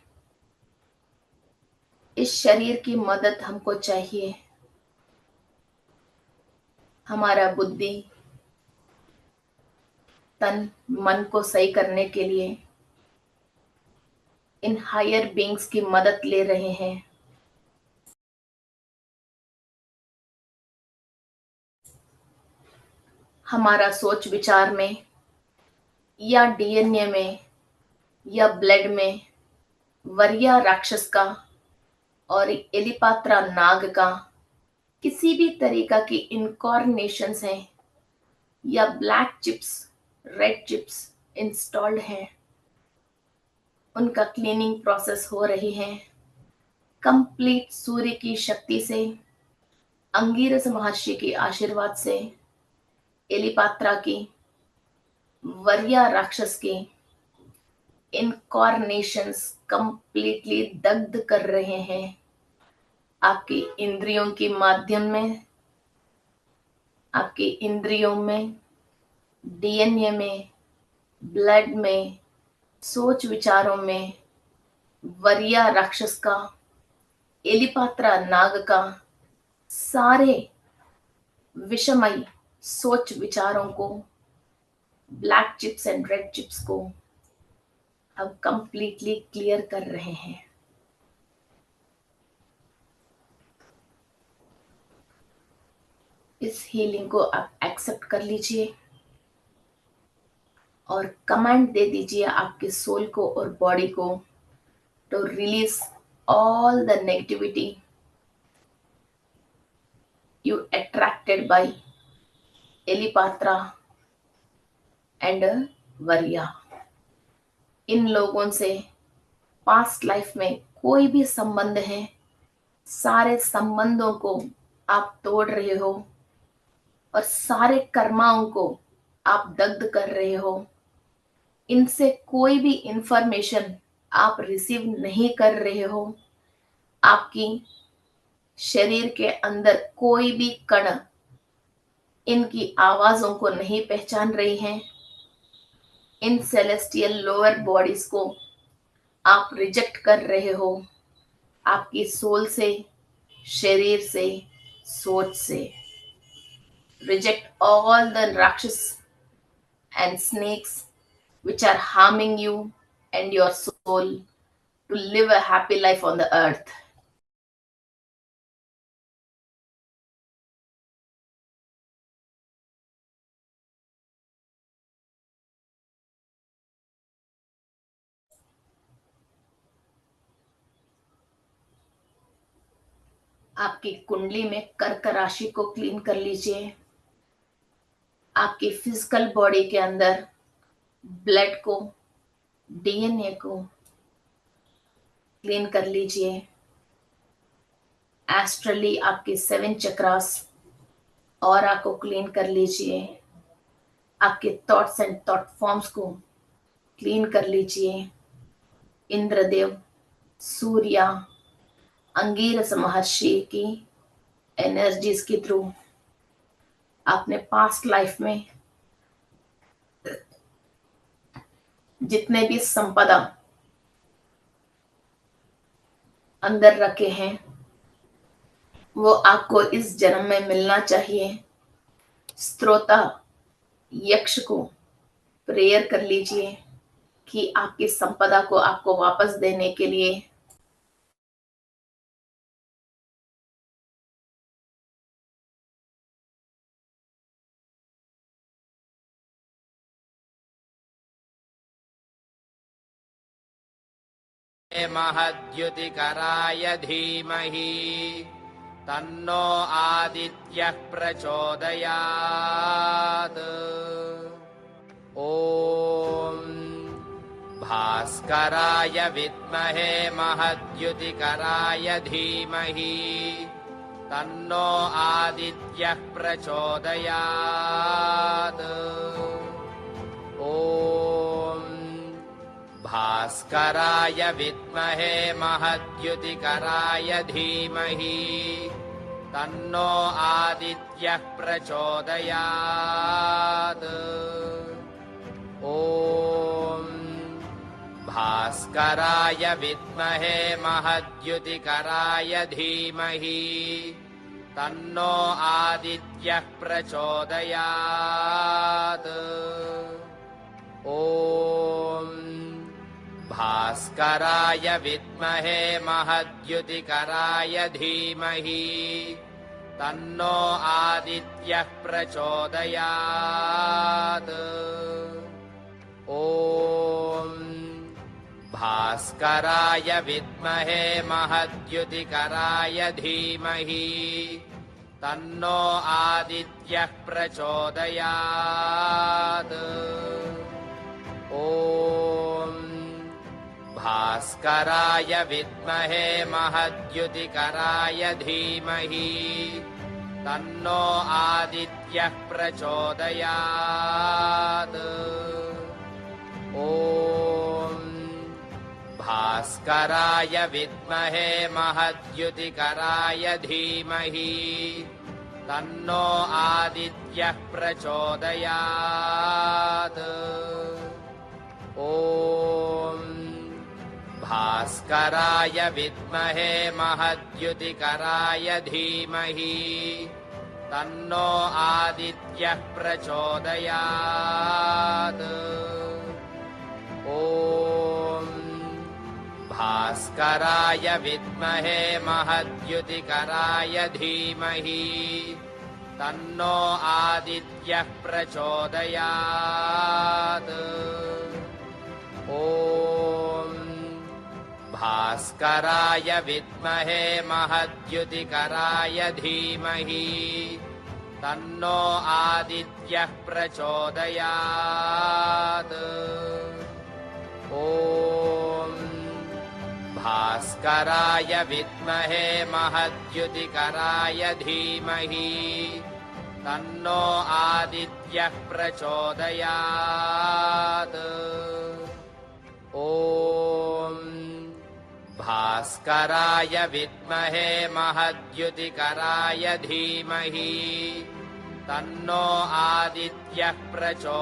इस शरीर की मदद हमको चाहिए, हमारा बुद्धि, तन, मन को सही करने के लिए इन हायर बीइंग्स की मदद ले रहे हैं। हमारा सोच विचार में या डीएनए में या ब्लड में वरिया राक्षस का और एलिपात्रा नाग का किसी भी तरीका की इनकॉर्नेशंस हैं या black chips, red chips installed हैं, उनका क्लीनिंग प्रोसेस हो रही है कंप्लीट सूर्य की शक्ति से, अंगीरस महर्षि के आशीर्वाद से, एलिपात्रा की, वरिया राक्षस की इनकॉर्नेशंस कंप्लीटली दग्ध कर रहे हैं आपकी इंद्रियों के माध्यम में, आपकी इंद्रियों में, डीएनए में, ब्लड में, सोच विचारों में वरिया राक्षस का, एलिपात्रा नाग का सारे विषमय सोच विचारों को, black chips and red chips को अब कंप्लीटली क्लियर कर रहे हैं। इस हीलिंग को आप एक्सेप्ट कर लीजिए और कमांड दे दीजिए आपके सोल को और बॉडी को to release all the negativity you attracted by एलिपात्रा एंड वरिया। इन लोगों से पास्ट लाइफ में कोई भी संबंध है, सारे संबंधों को आप तोड़ रहे हो और सारे कर्माओं को आप दग्ध कर रहे हो। इनसे कोई भी इंफॉर्मेशन आप रिसीव नहीं कर रहे हो। आपकी शरीर के अंदर कोई भी कण इनकी आवाजों को नहीं पहचान रही हैं। इन सेलेस्टियल लोअर बॉडीज को आप रिजेक्ट कर रहे हो आपकी सोल से, शरीर से, सोच से। रिजेक्ट ऑल द राक्षस and snacks which are harming you and your soul to live a happy life on the earth. आपकी कुंडली में कर्क राशि को क्लीन कर लीजिए। आपकी फिजिकल बॉडी के अंदर ब्लड को, डीएनए को क्लीन कर लीजिए। एस्ट्रली आपके 7 चक्रास ऑरा को क्लीन कर लीजिए। आपके थॉट्स एंड थॉट फॉर्म्स को क्लीन कर लीजिए। इंद्रदेव, सूर्या, अंगीरस महर्षि की एनर्जीज के थ्रू आपने पास्ट लाइफ में जितने भी संपदा अंदर रखे हैं वो आपको इस जन्म में मिलना चाहिए। स्त्रोता यक्ष को प्रेयर कर लीजिए कि आपकी संपदा को आपको वापस देने के लिए महद्युतिकराय धीमहि तन्नो आदित्यः प्रचोदयात्। ॐ भास्कराय विद्महे महद्युतिकराय धीमहि तन्नो आदित्यः प्रचोदयात्। ॐ भास्कराय विद्महे महद्युतिकराय धीमहि तन्नो आदित्यः प्रचोदयात्। ॐ भास्कराय विद्महे महद्युतिकराय धीमहि तन्नो आदित्यः प्रचोदयात्। ॐ भास्कराय विद्महे महद्युतिकराय धीमहि तन्नो आदित्यः प्रचोदयात्। ॐ भास्कराय विद्महे महद्युतिकराय धीमहि तन्नो आदित्यः प्रचोदयात् ॐ भास्कराय विद्महे महद्युतिकराय धीमहि तन्नो आदित्यः प्रचोदयात् ॐ भास्कराय विद्महे महद्युतिकराय धीमहि तन्नो आदित्यः प्रचोदयात् ॐ भास्कराय विद्महे महद्युतिकराय धीमहि तन्नो आदित्यः प्रचोदयात् ॐ भास्कराय विद्महे महद्युतिकराय धीमहि तन्नो आदित्यः प्रचोदयात् ॐ भास्कराय विद्महे महद्युतिकराय धीमहि तन्नो आदित्यः प्रचोदयात् ॐ भास्कराय विद्महे महद्युतिकराय धीमहि तन्नो आदित्यः प्रचोदयात् ॐ भास्कराय विद्महे महद्युतिकराय धीमहि तन्नो आदित्यः प्रचोदयात्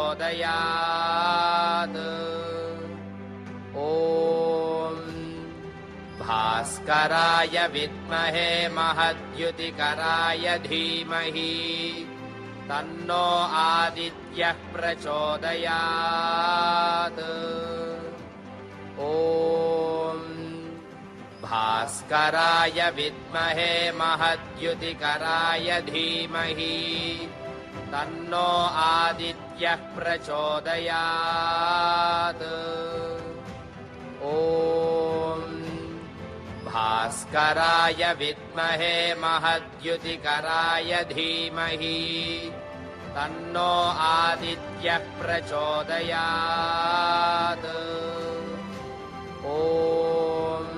ॐ भास्कराय विद्महे महद्युतिकराय धीमहि तन्नो आदित्यः प्रचोदयात् ॐ भास्कराय विद्महे महद्युतिकराय धीमहि तन्नो आदित्यः प्रचोदयात् ॐ भास्कराय विद्महे महद्युतिकराय धीमहि तन्नो आदित्यः प्रचोदयात् ॐ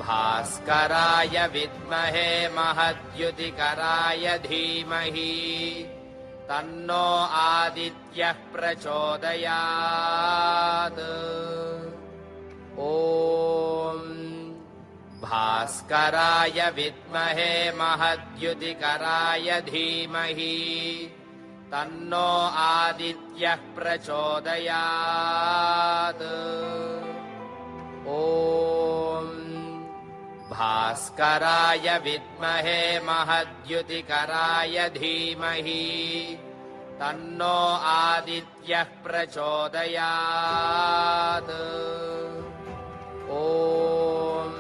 भास्कराय विद्महे महद्युतिकराय धीमहि तन्नो आदित्यः प्रचोदयात् ॐ भास्कराय विद्महे महद्युतिकराय धीमहि तन्नो आदित्यः प्रचोदयात् ॐ भास्कराय विद्महे महद्युतिकराय धीमहि तन्नो आदित्यः प्रचोदयात् ॐ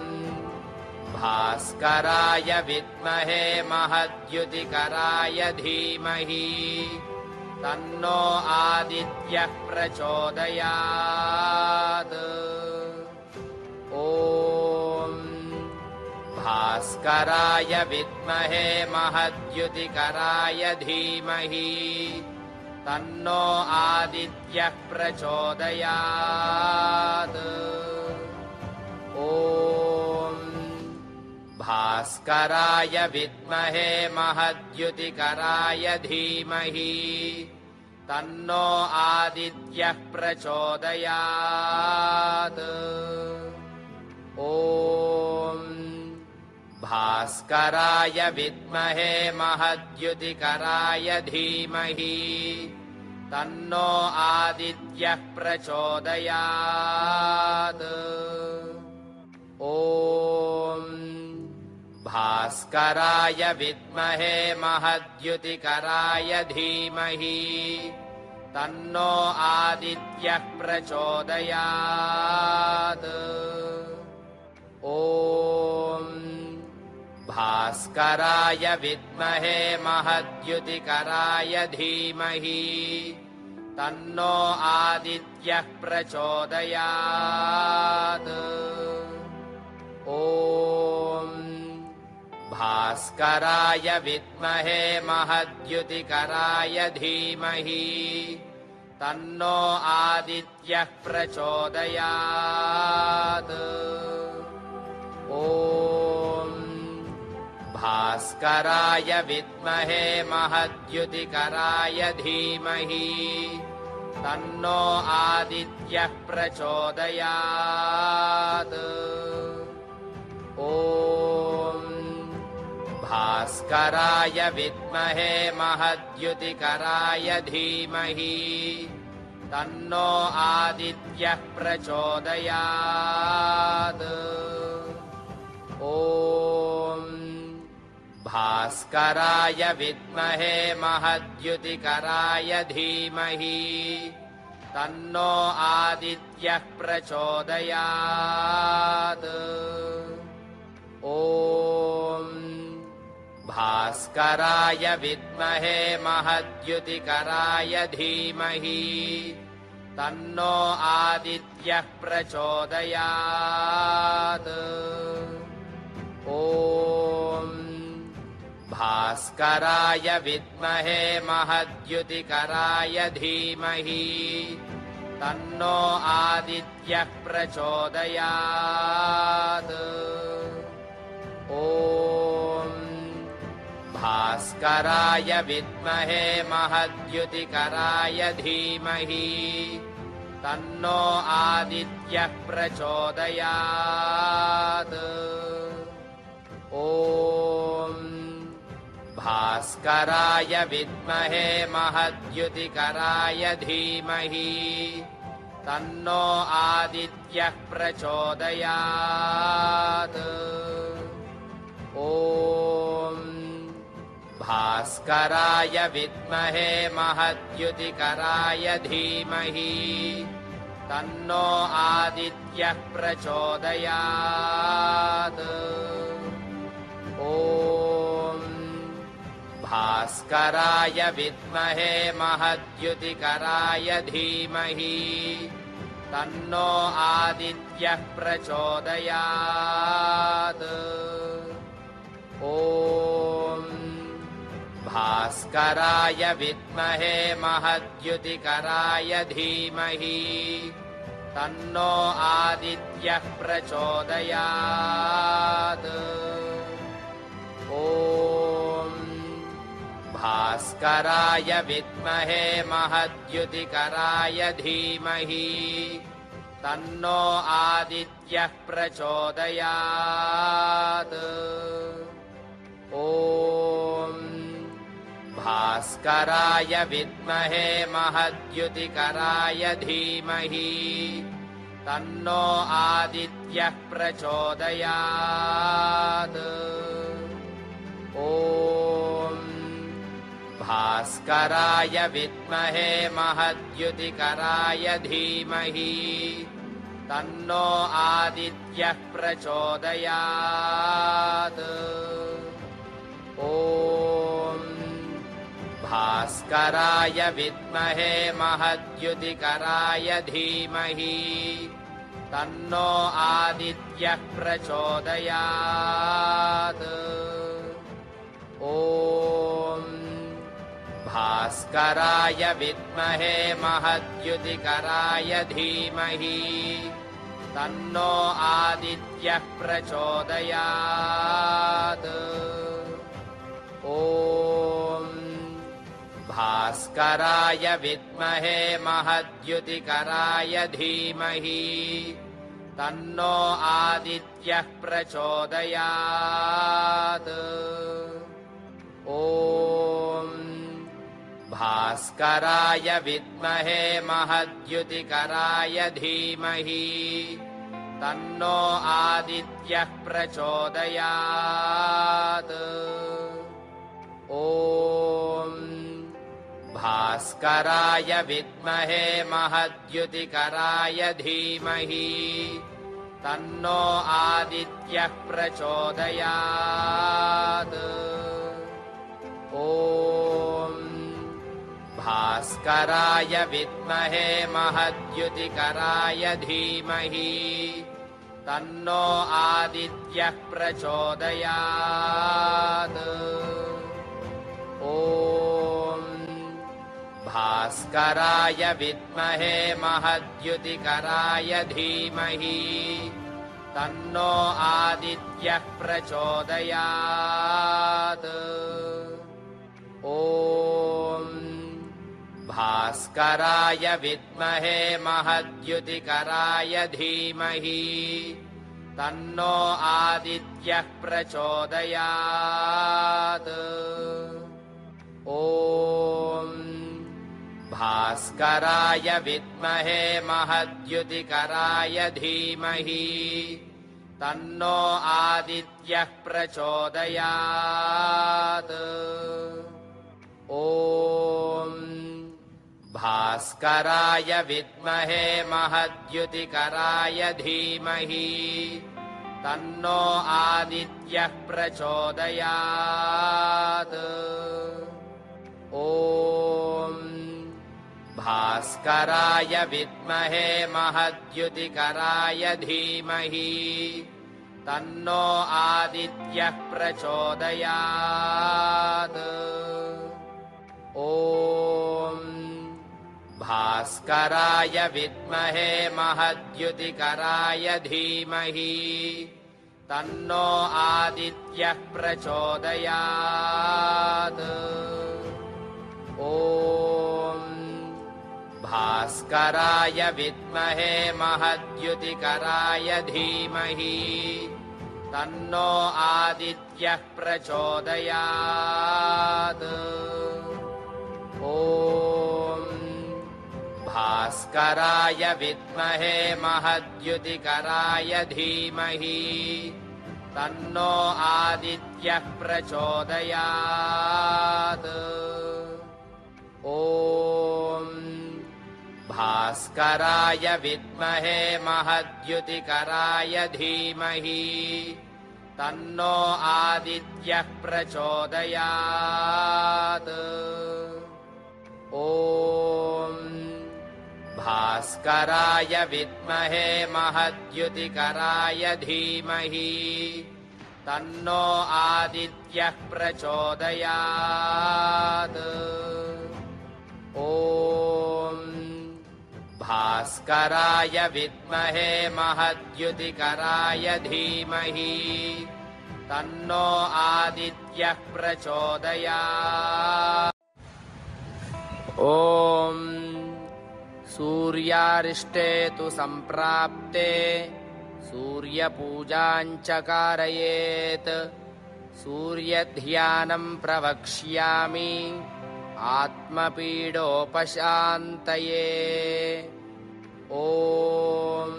भास्कराय विद्महे महद्युतिकराय धीमहि तन्नो आदित्यः प्रचोदयात् ॐ भास्कराय विद्महे महद्युतिकराय धीमहि तन्नो आदित्यः प्रचोदयात् ॐ भास्कराय विद्महे महद्युतिकराय धीमहि तन्नो आदित्यः प्रचोदयात् ॐ भास्कराय विद्महे महद्युतिकराय धीमहि तन्नो आदित्यः प्रचोदयात् ॐ भास्कराय विद्महे महद्युतिकराय धीमहि तन्नो आदित्यः प्रचोदयात् ॐ भास्कराय विद्महे महद्युतिकराय धीमहि तन्नो आदित्यः प्रचोदयात् ॐ भास्कराय विद्महे महद्युतिकराय धीमहि तन्नो आदित्यः प्रचोदयात्। ॐ भास्कराय विद्महे महद्युतिकराय धीमहि तन्नो आदित्यः प्रचोदयात्। ॐ भास्कराय विद्महे महद्युतिकराय धीमहि तन्नो आदित्यः प्रचोदयात्। ॐ भास्कराय विद्महे महद्युतिकराय धीमहि तन्नो आदित्यः प्रचोदयात्। ॐ भास्कराय विद्महे महद्युतिकराय धीमहि तन्नो आदित्यः प्रचोदयात्। ॐ भास्कराय विद्महे महद्युतिकराय धीमहि तन्नो आदित्यः प्रचोदयात्। ॐ भास्कराय विद्महे महद्युतिकराय धीमहि तन्नो आदित्यः प्रचोदयात्। ॐ भास्कराय विद्महे महद्युतिकराय धीमहि तन्नो आदित्यः प्रचोदयात्। ॐ भास्कराय विद्महे महद्युतिकराय धीमहि तन्नो आदित्यः प्रचोदयात्। ॐ भास्कराय विद्महे महद्युतिकराय धीमहि तन्नो आदित्यः प्रचोदयात्। ॐ भास्कराय विद्महे महद्युतिकराय धीमहि तन्नो आदित्यः प्रचोदयात्। ॐ भास्कराय विद्महे महद्युतिकराय धीमहि तन्नो आदित्यः प्रचोदयात्। ॐ भास्कराय विद्महे महद्युतिकराय धीमहि तन्नो आदित्यः प्रचोदयात्। ॐ भास्कराय विद्महे महद्युतिकराय धीमहि तन्नो आदित्यः प्रचोदयात्। ॐ भास्कराय विद्महे महद्युतिकराय धीमहि तन्नो आदित्यः प्रचोदयात्। ॐ भास्कराय विद्महे महद्युतिकराय धीमहि तन्नो आदित्यः प्रचोदयात्। ॐ भास्कराय विद्महे महद्युतिकराय धीमहि तन्नो आदित्यः प्रचोदयात्। ॐ भास्कराय विद्महे महद्युतिकराय धीमहि तन्नो आदित्यः प्रचोदयात्। ॐ भास्कराय विद्महे महद्युतिकराय धीमहि तन्नो आदित्यः प्रचोदयात्। ॐ भास्कराय विद्महे महद्युतिकराय धीमहि तन्नो आदित्यः प्रचोदयात्। ॐ भास्कराय विद्महे महद्युतिकराय धीमहि तन्नो आदित्यः प्रचोदयात्। ॐ भास्कराय विद्महे महद्युतिकराय धीमहि तन्नो आदित्यः प्रचोदयात्। ॐ भास्कराय विद्महे महद्युतिकराय धीमहि तन्नो आदित्यः प्रचोदयात्। ॐ भास्कराय विद्महे महद्युतिकराय धीमहि तन्नो आदित्यः प्रचोदयात्। ॐ भास्कराय विद्महे महद्युतिकराय धीमहि तन्नो आदित्यः प्रचोदयात्। ॐ भास्कराय विद्महे महद्युतिकराय धीमहि तन्नो आदित्यः प्रचोदयात्। ॐ भास्कराय विद्महे महद्युतिकराय धीमहि तन्नो आदित्यः प्रचोदयात्। ॐ भास्कराय विद्महे महद्युतिकराय धीमहि तन्नो आदित्यः प्रचोदयात्। ॐ भास्कराय विद्महे महद्युतिकराय धीमहि तन्नो आदित्यः प्रचोदयात्। ॐ भास्कराय विद्महे महद्युतिकराय धीमहि तन्नो आदित्यः प्रचोदयात्। ॐ भास्कराय विद्महे महद्युतिकराय धीमहि तन्नो आदित्यः प्रचोदयात्। ॐ सूर्यारिष्टे तु सम्प्राप्ते सूर्यपूजाञ्च कारयेत्। सूर्यध्यानं प्रवक्ष्यामि आत्मपीडोपशान्तये। ॐ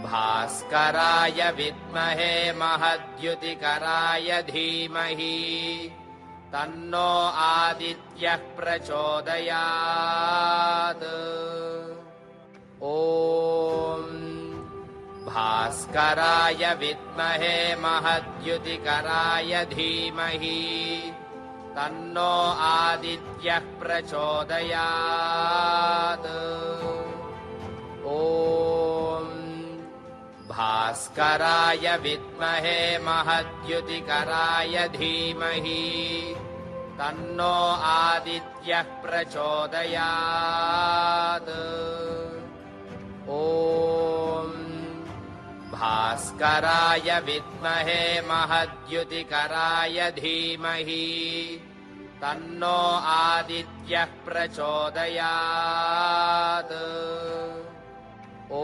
भास्कराय विद्महे महद्युतिकराय धीमहि तन्नो आदित्यः प्रचोदयात्। ॐ भास्कराय विद्महे महद्युतिकराय धीमहि तन्नो आदित्यः प्रचोदयात्। ॐ भास्कराय विद्महे महद्युतिकराय धीमहि तन्नो आदित्यः प्रचोदयात्। ॐ भास्कराय विद्महे महद्युतिकराय धीमहि तन्नो आदित्यः प्रचोदयात्। ॐ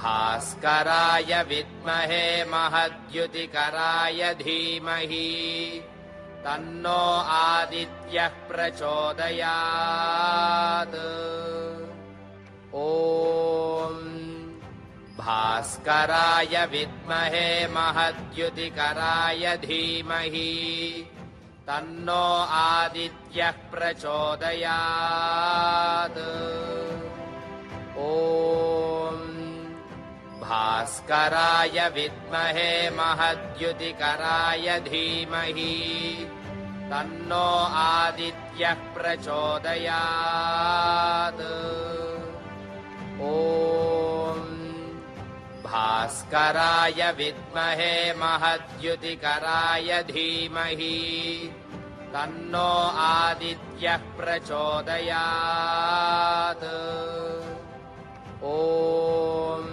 भास्कराय विद्महे महद्युतिकराय धीमहि तन्नो आदित्यः प्रचोदयात्। ॐ भास्कराय विद्महे महद्युतिकराय धीमहि तन्नो आदित्यः प्रचोदयात्। ॐ भास्कराय विद्महे महद्युतिकराय धीमहि तन्नो आदित्यः प्रचोदयात्। ॐ भास्कराय विद्महे महद्युतिकराय धीमहि तन्नो आदित्यः प्रचोदयात्। ॐ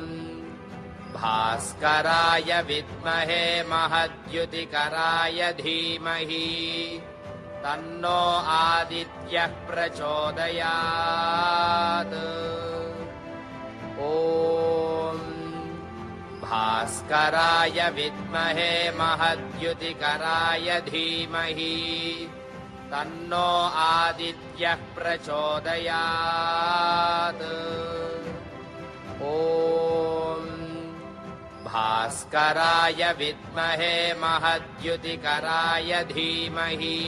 भास्कराय विद्महे महद्युतिकराय धीमहि तन्नो आदित्यः प्रचोदयात्। ॐ भास्कराय विद्महे महद्युतिकराय धीमहि तन्नो आदित्यः प्रचोदयात्। ॐ भास्कराय विद्महे महद्युतिकराय धीमहि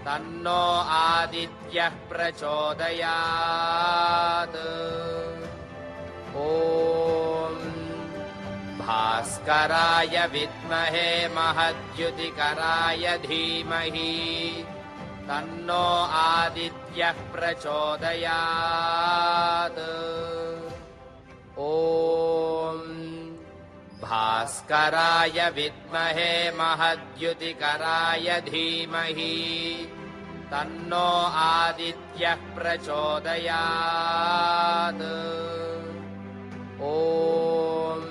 तन्नो आदित्यः प्रचोदयात्। ॐ भास्कराय विद्महे महद्युतिकराय धीमहि तन्नो आदित्यः प्रचोदयात्। ॐ भास्कराय विद्महे महद्युतिकराय धीमहि तन्नो आदित्यः प्रचोदयात्। ॐ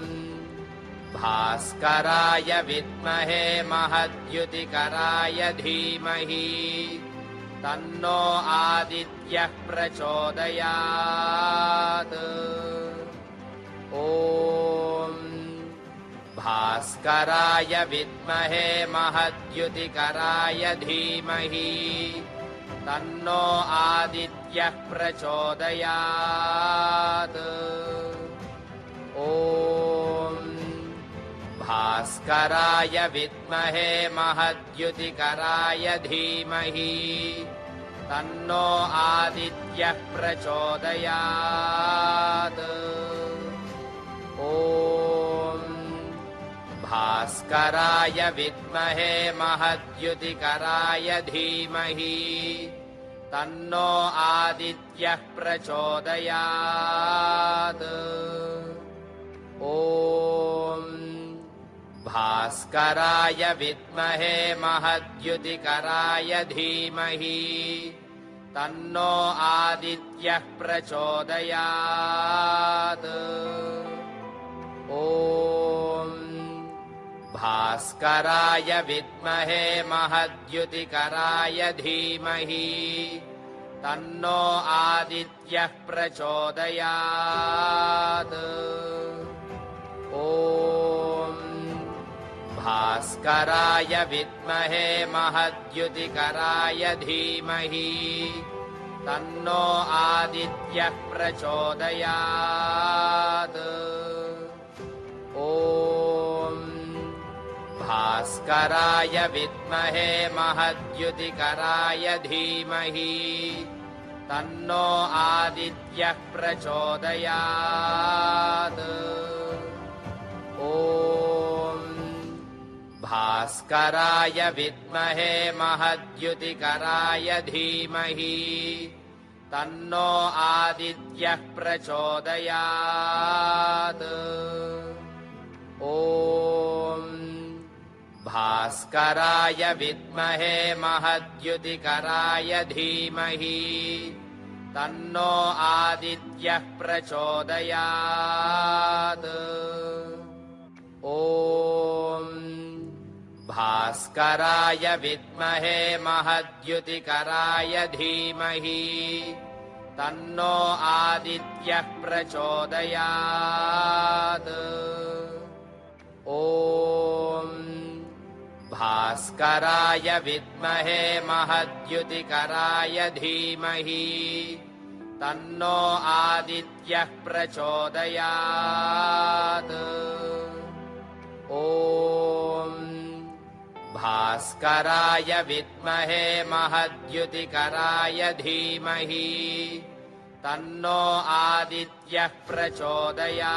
भास्कराय विद्महे महद्युतिकराय धीमहि तन्नो आदित्यः प्रचोदयात्। ॐ भास्कराय विद्महे महद्युतिकराय धीमहि तन्नो आदित्यः प्रचोदयात्। ॐ भास्कराय विद्महे महद्युतिकराय धीमहि तन्नो आदित्यः प्रचोदयात्। ॐ भास्कराय विद्महे महद्युतिकराय धीमहि तन्नो आदित्यः प्रचोदयात्। ॐ भास्कराय विद्महे महद्युतिकराय धीमहि तन्नो आदित्यः प्रचोदयात्। ॐ भास्कराय विद्महे महद्युतिकराय धीमहि तन्नो आदित्यः प्रचोदयात्। ॐ भास्कराय विद्महे महद्युतिकराय धीमहि तन्नो आदित्यः प्रचोदयात्। ॐ भास्कराय विद्महे महद्युतिकराय धीमहि तन्नो आदित्यः प्रचोदयात्। ॐ भास्कराय विद्महे महद्युतिकराय धीमहि तन्नो आदित्यः प्रचोदयात्। ॐ भास्कराय विद्महे महद्युतिकराय धीमहि तन्नो आदित्यः प्रचोदयात्। ॐ भास्कराय विद्महे महद्युतिकराय धीमहि तन्नो आदित्यः प्रचोदयात्। ॐ भास्कराय विद्महे महद्युतिकराय धीमहि तन्नो आदित्यः प्रचोदयात्। ॐ भास्कराय विद्महे महद्युतिकराय धीमहि तन्नो आदित्यः प्रचोदयात्।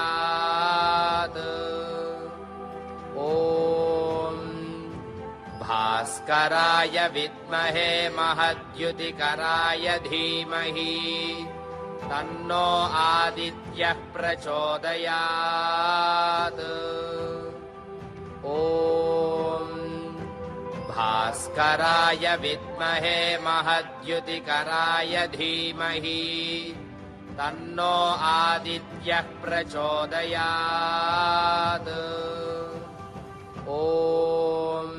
ॐ भास्कराय विद्महे महद्युतिकराय धीमहि तन्नो आदित्यः प्रचोदयात् ॐ भास्कराय विद्महे महद्युतिकराय धीमहि तन्नो आदित्यः प्रचोदयात् ॐ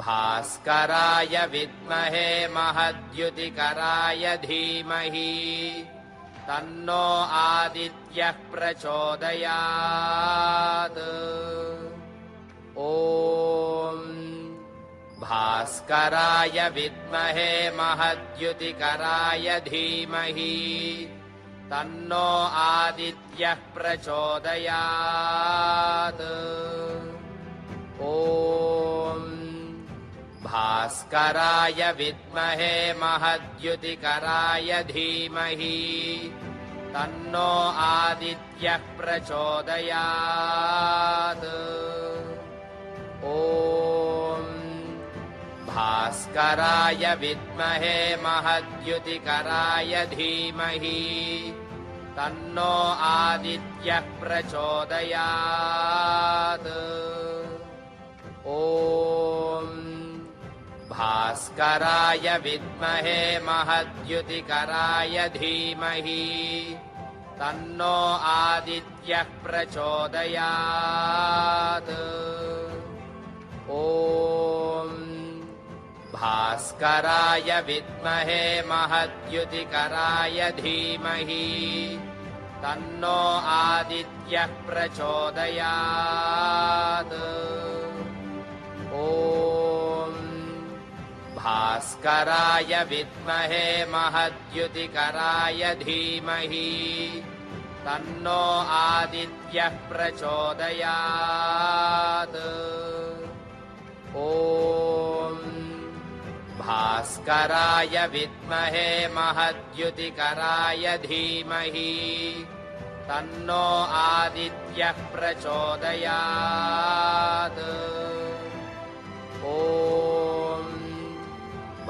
भास्कराय विद्महे महद्युतिकराय धीमहि तन्नो आदित्यः प्रचोदयात् ॐ भास्कराय विद्महे महद्युतिकराय धीमहि तन्नो आदित्यः प्रचोदयात् ॐ भास्कराय विद्महे महद्युतिकराय धीमहि तन्नो आदित्यः प्रचोदयात् ॐ भास्कराय विद्महे महद्युतिकराय धीमहि तन्नो आदित्यः प्रचोदयात् ॐ भास्कराय विद्महे महद्युतिकराय धीमहि तन्नो आदित्यः प्रचोदयात् ॐ भास्कराय विद्महे महद्युतिकराय धीमहि तन्नो आदित्यः प्रचोदयात् ॐ भास्कराय विद्महे महद्युतिकराय धीमहि तन्नो आदित्यः प्रचोदयात् ॐ भास्कराय विद्महे महद्युतिकराय धीमहि तन्नो आदित्यः प्रचोदयात् ॐ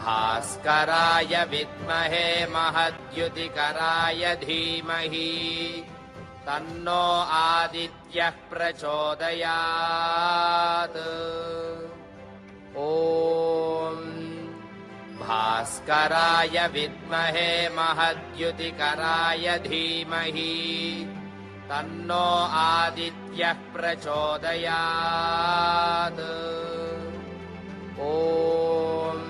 भास्कराय विद्महे महद्युतिकराय धीमहि तन्नो आदित्यः प्रचोदयात् ॐ भास्कराय विद्महे महद्युतिकराय धीमहि तन्नो आदित्यः प्रचोदयात् ॐ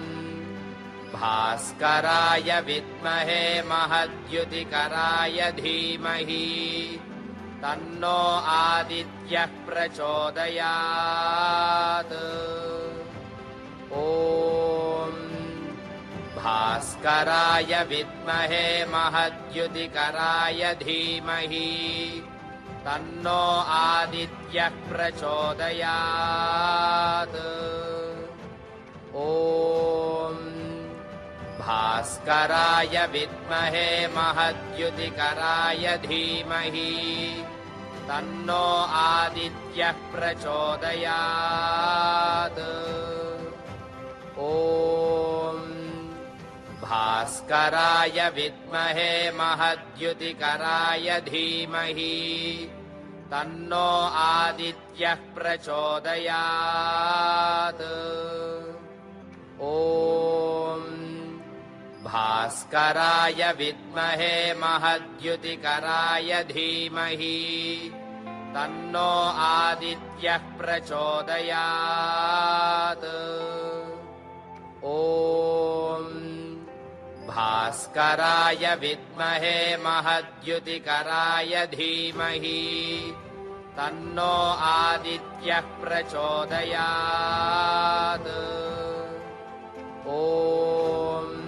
भास्कराय विद्महे महद्युतिकराय धीमहि तन्नो आदित्यः प्रचोदयात् ॐ भास्कराय विद्महे महद्युतिकराय धीमहि तन्नो आदित्यः प्रचोदयात् ॐ भास्कराय विद्महे महद्युतिकराय धीमहि तन्नो आदित्यः प्रचोदयात् ॐ भास्कराय विद्महे महद्युतिकराय धीमहि तन्नो आदित्यः प्रचोदयात् ॐ भास्कराय विद्महे महद्युतिकराय धीमहि तन्नो आदित्यः प्रचोदयात् ॐ भास्कराय विद्महे महद्युतिकराय धीमहि तन्नो आदित्यः प्रचोदयात् ॐ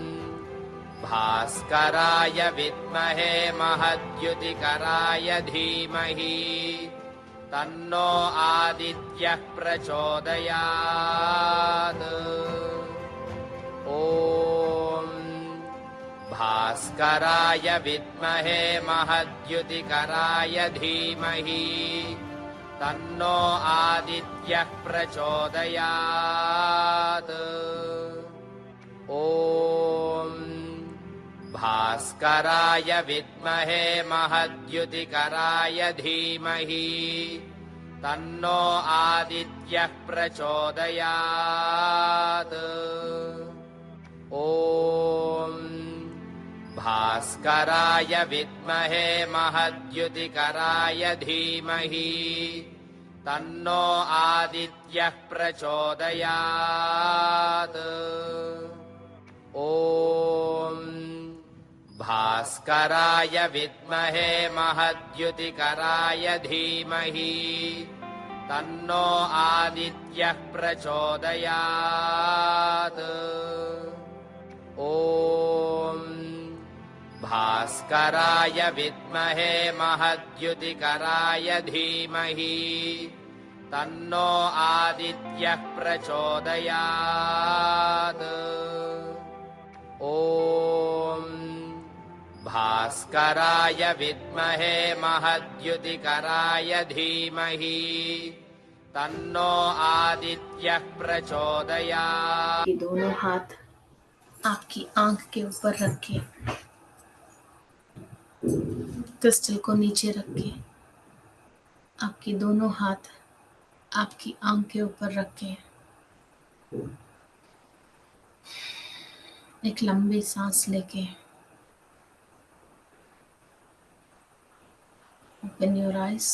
भास्कराय विद्महे महद्युतिकराय धीमहि तन्नो आदित्यः प्रचोदयात् ॐ भास्कराय विद्महे महद्युतिकराय धीमहि तन्नो आदित्यः प्रचोदयात् ॐ भास्कराय विद्महे महद्युतिकराय धीमहि तन्नो आदित्यः प्रचोदयात्। ॐ भास्कराय विद्महे महद्युतिकराय धीमहि तन्नो आदित्यः प्रचोदयात्। ॐ भास्कराय विद्महे महद्युतिकराय धीमहि तन्नो आदित्यः प्रचोदयात्। ॐ भास्कराय विद्महे महद्युतिकराय धीमहि तन्नो आदित्यः प्रचोदयात्। ॐ भास्कराय विद्महे महद्युतिकराय धीमहि तन्नो आदित्यः प्रचोदयात्। ये दोनों हाथ आपकी आंख के ऊपर रखें, क्रिस्टल को नीचे रखें, आपके दोनों हाथ आपकी आंख के ऊपर रखें। एक लंबी सांस लेके ओपन योर आइज।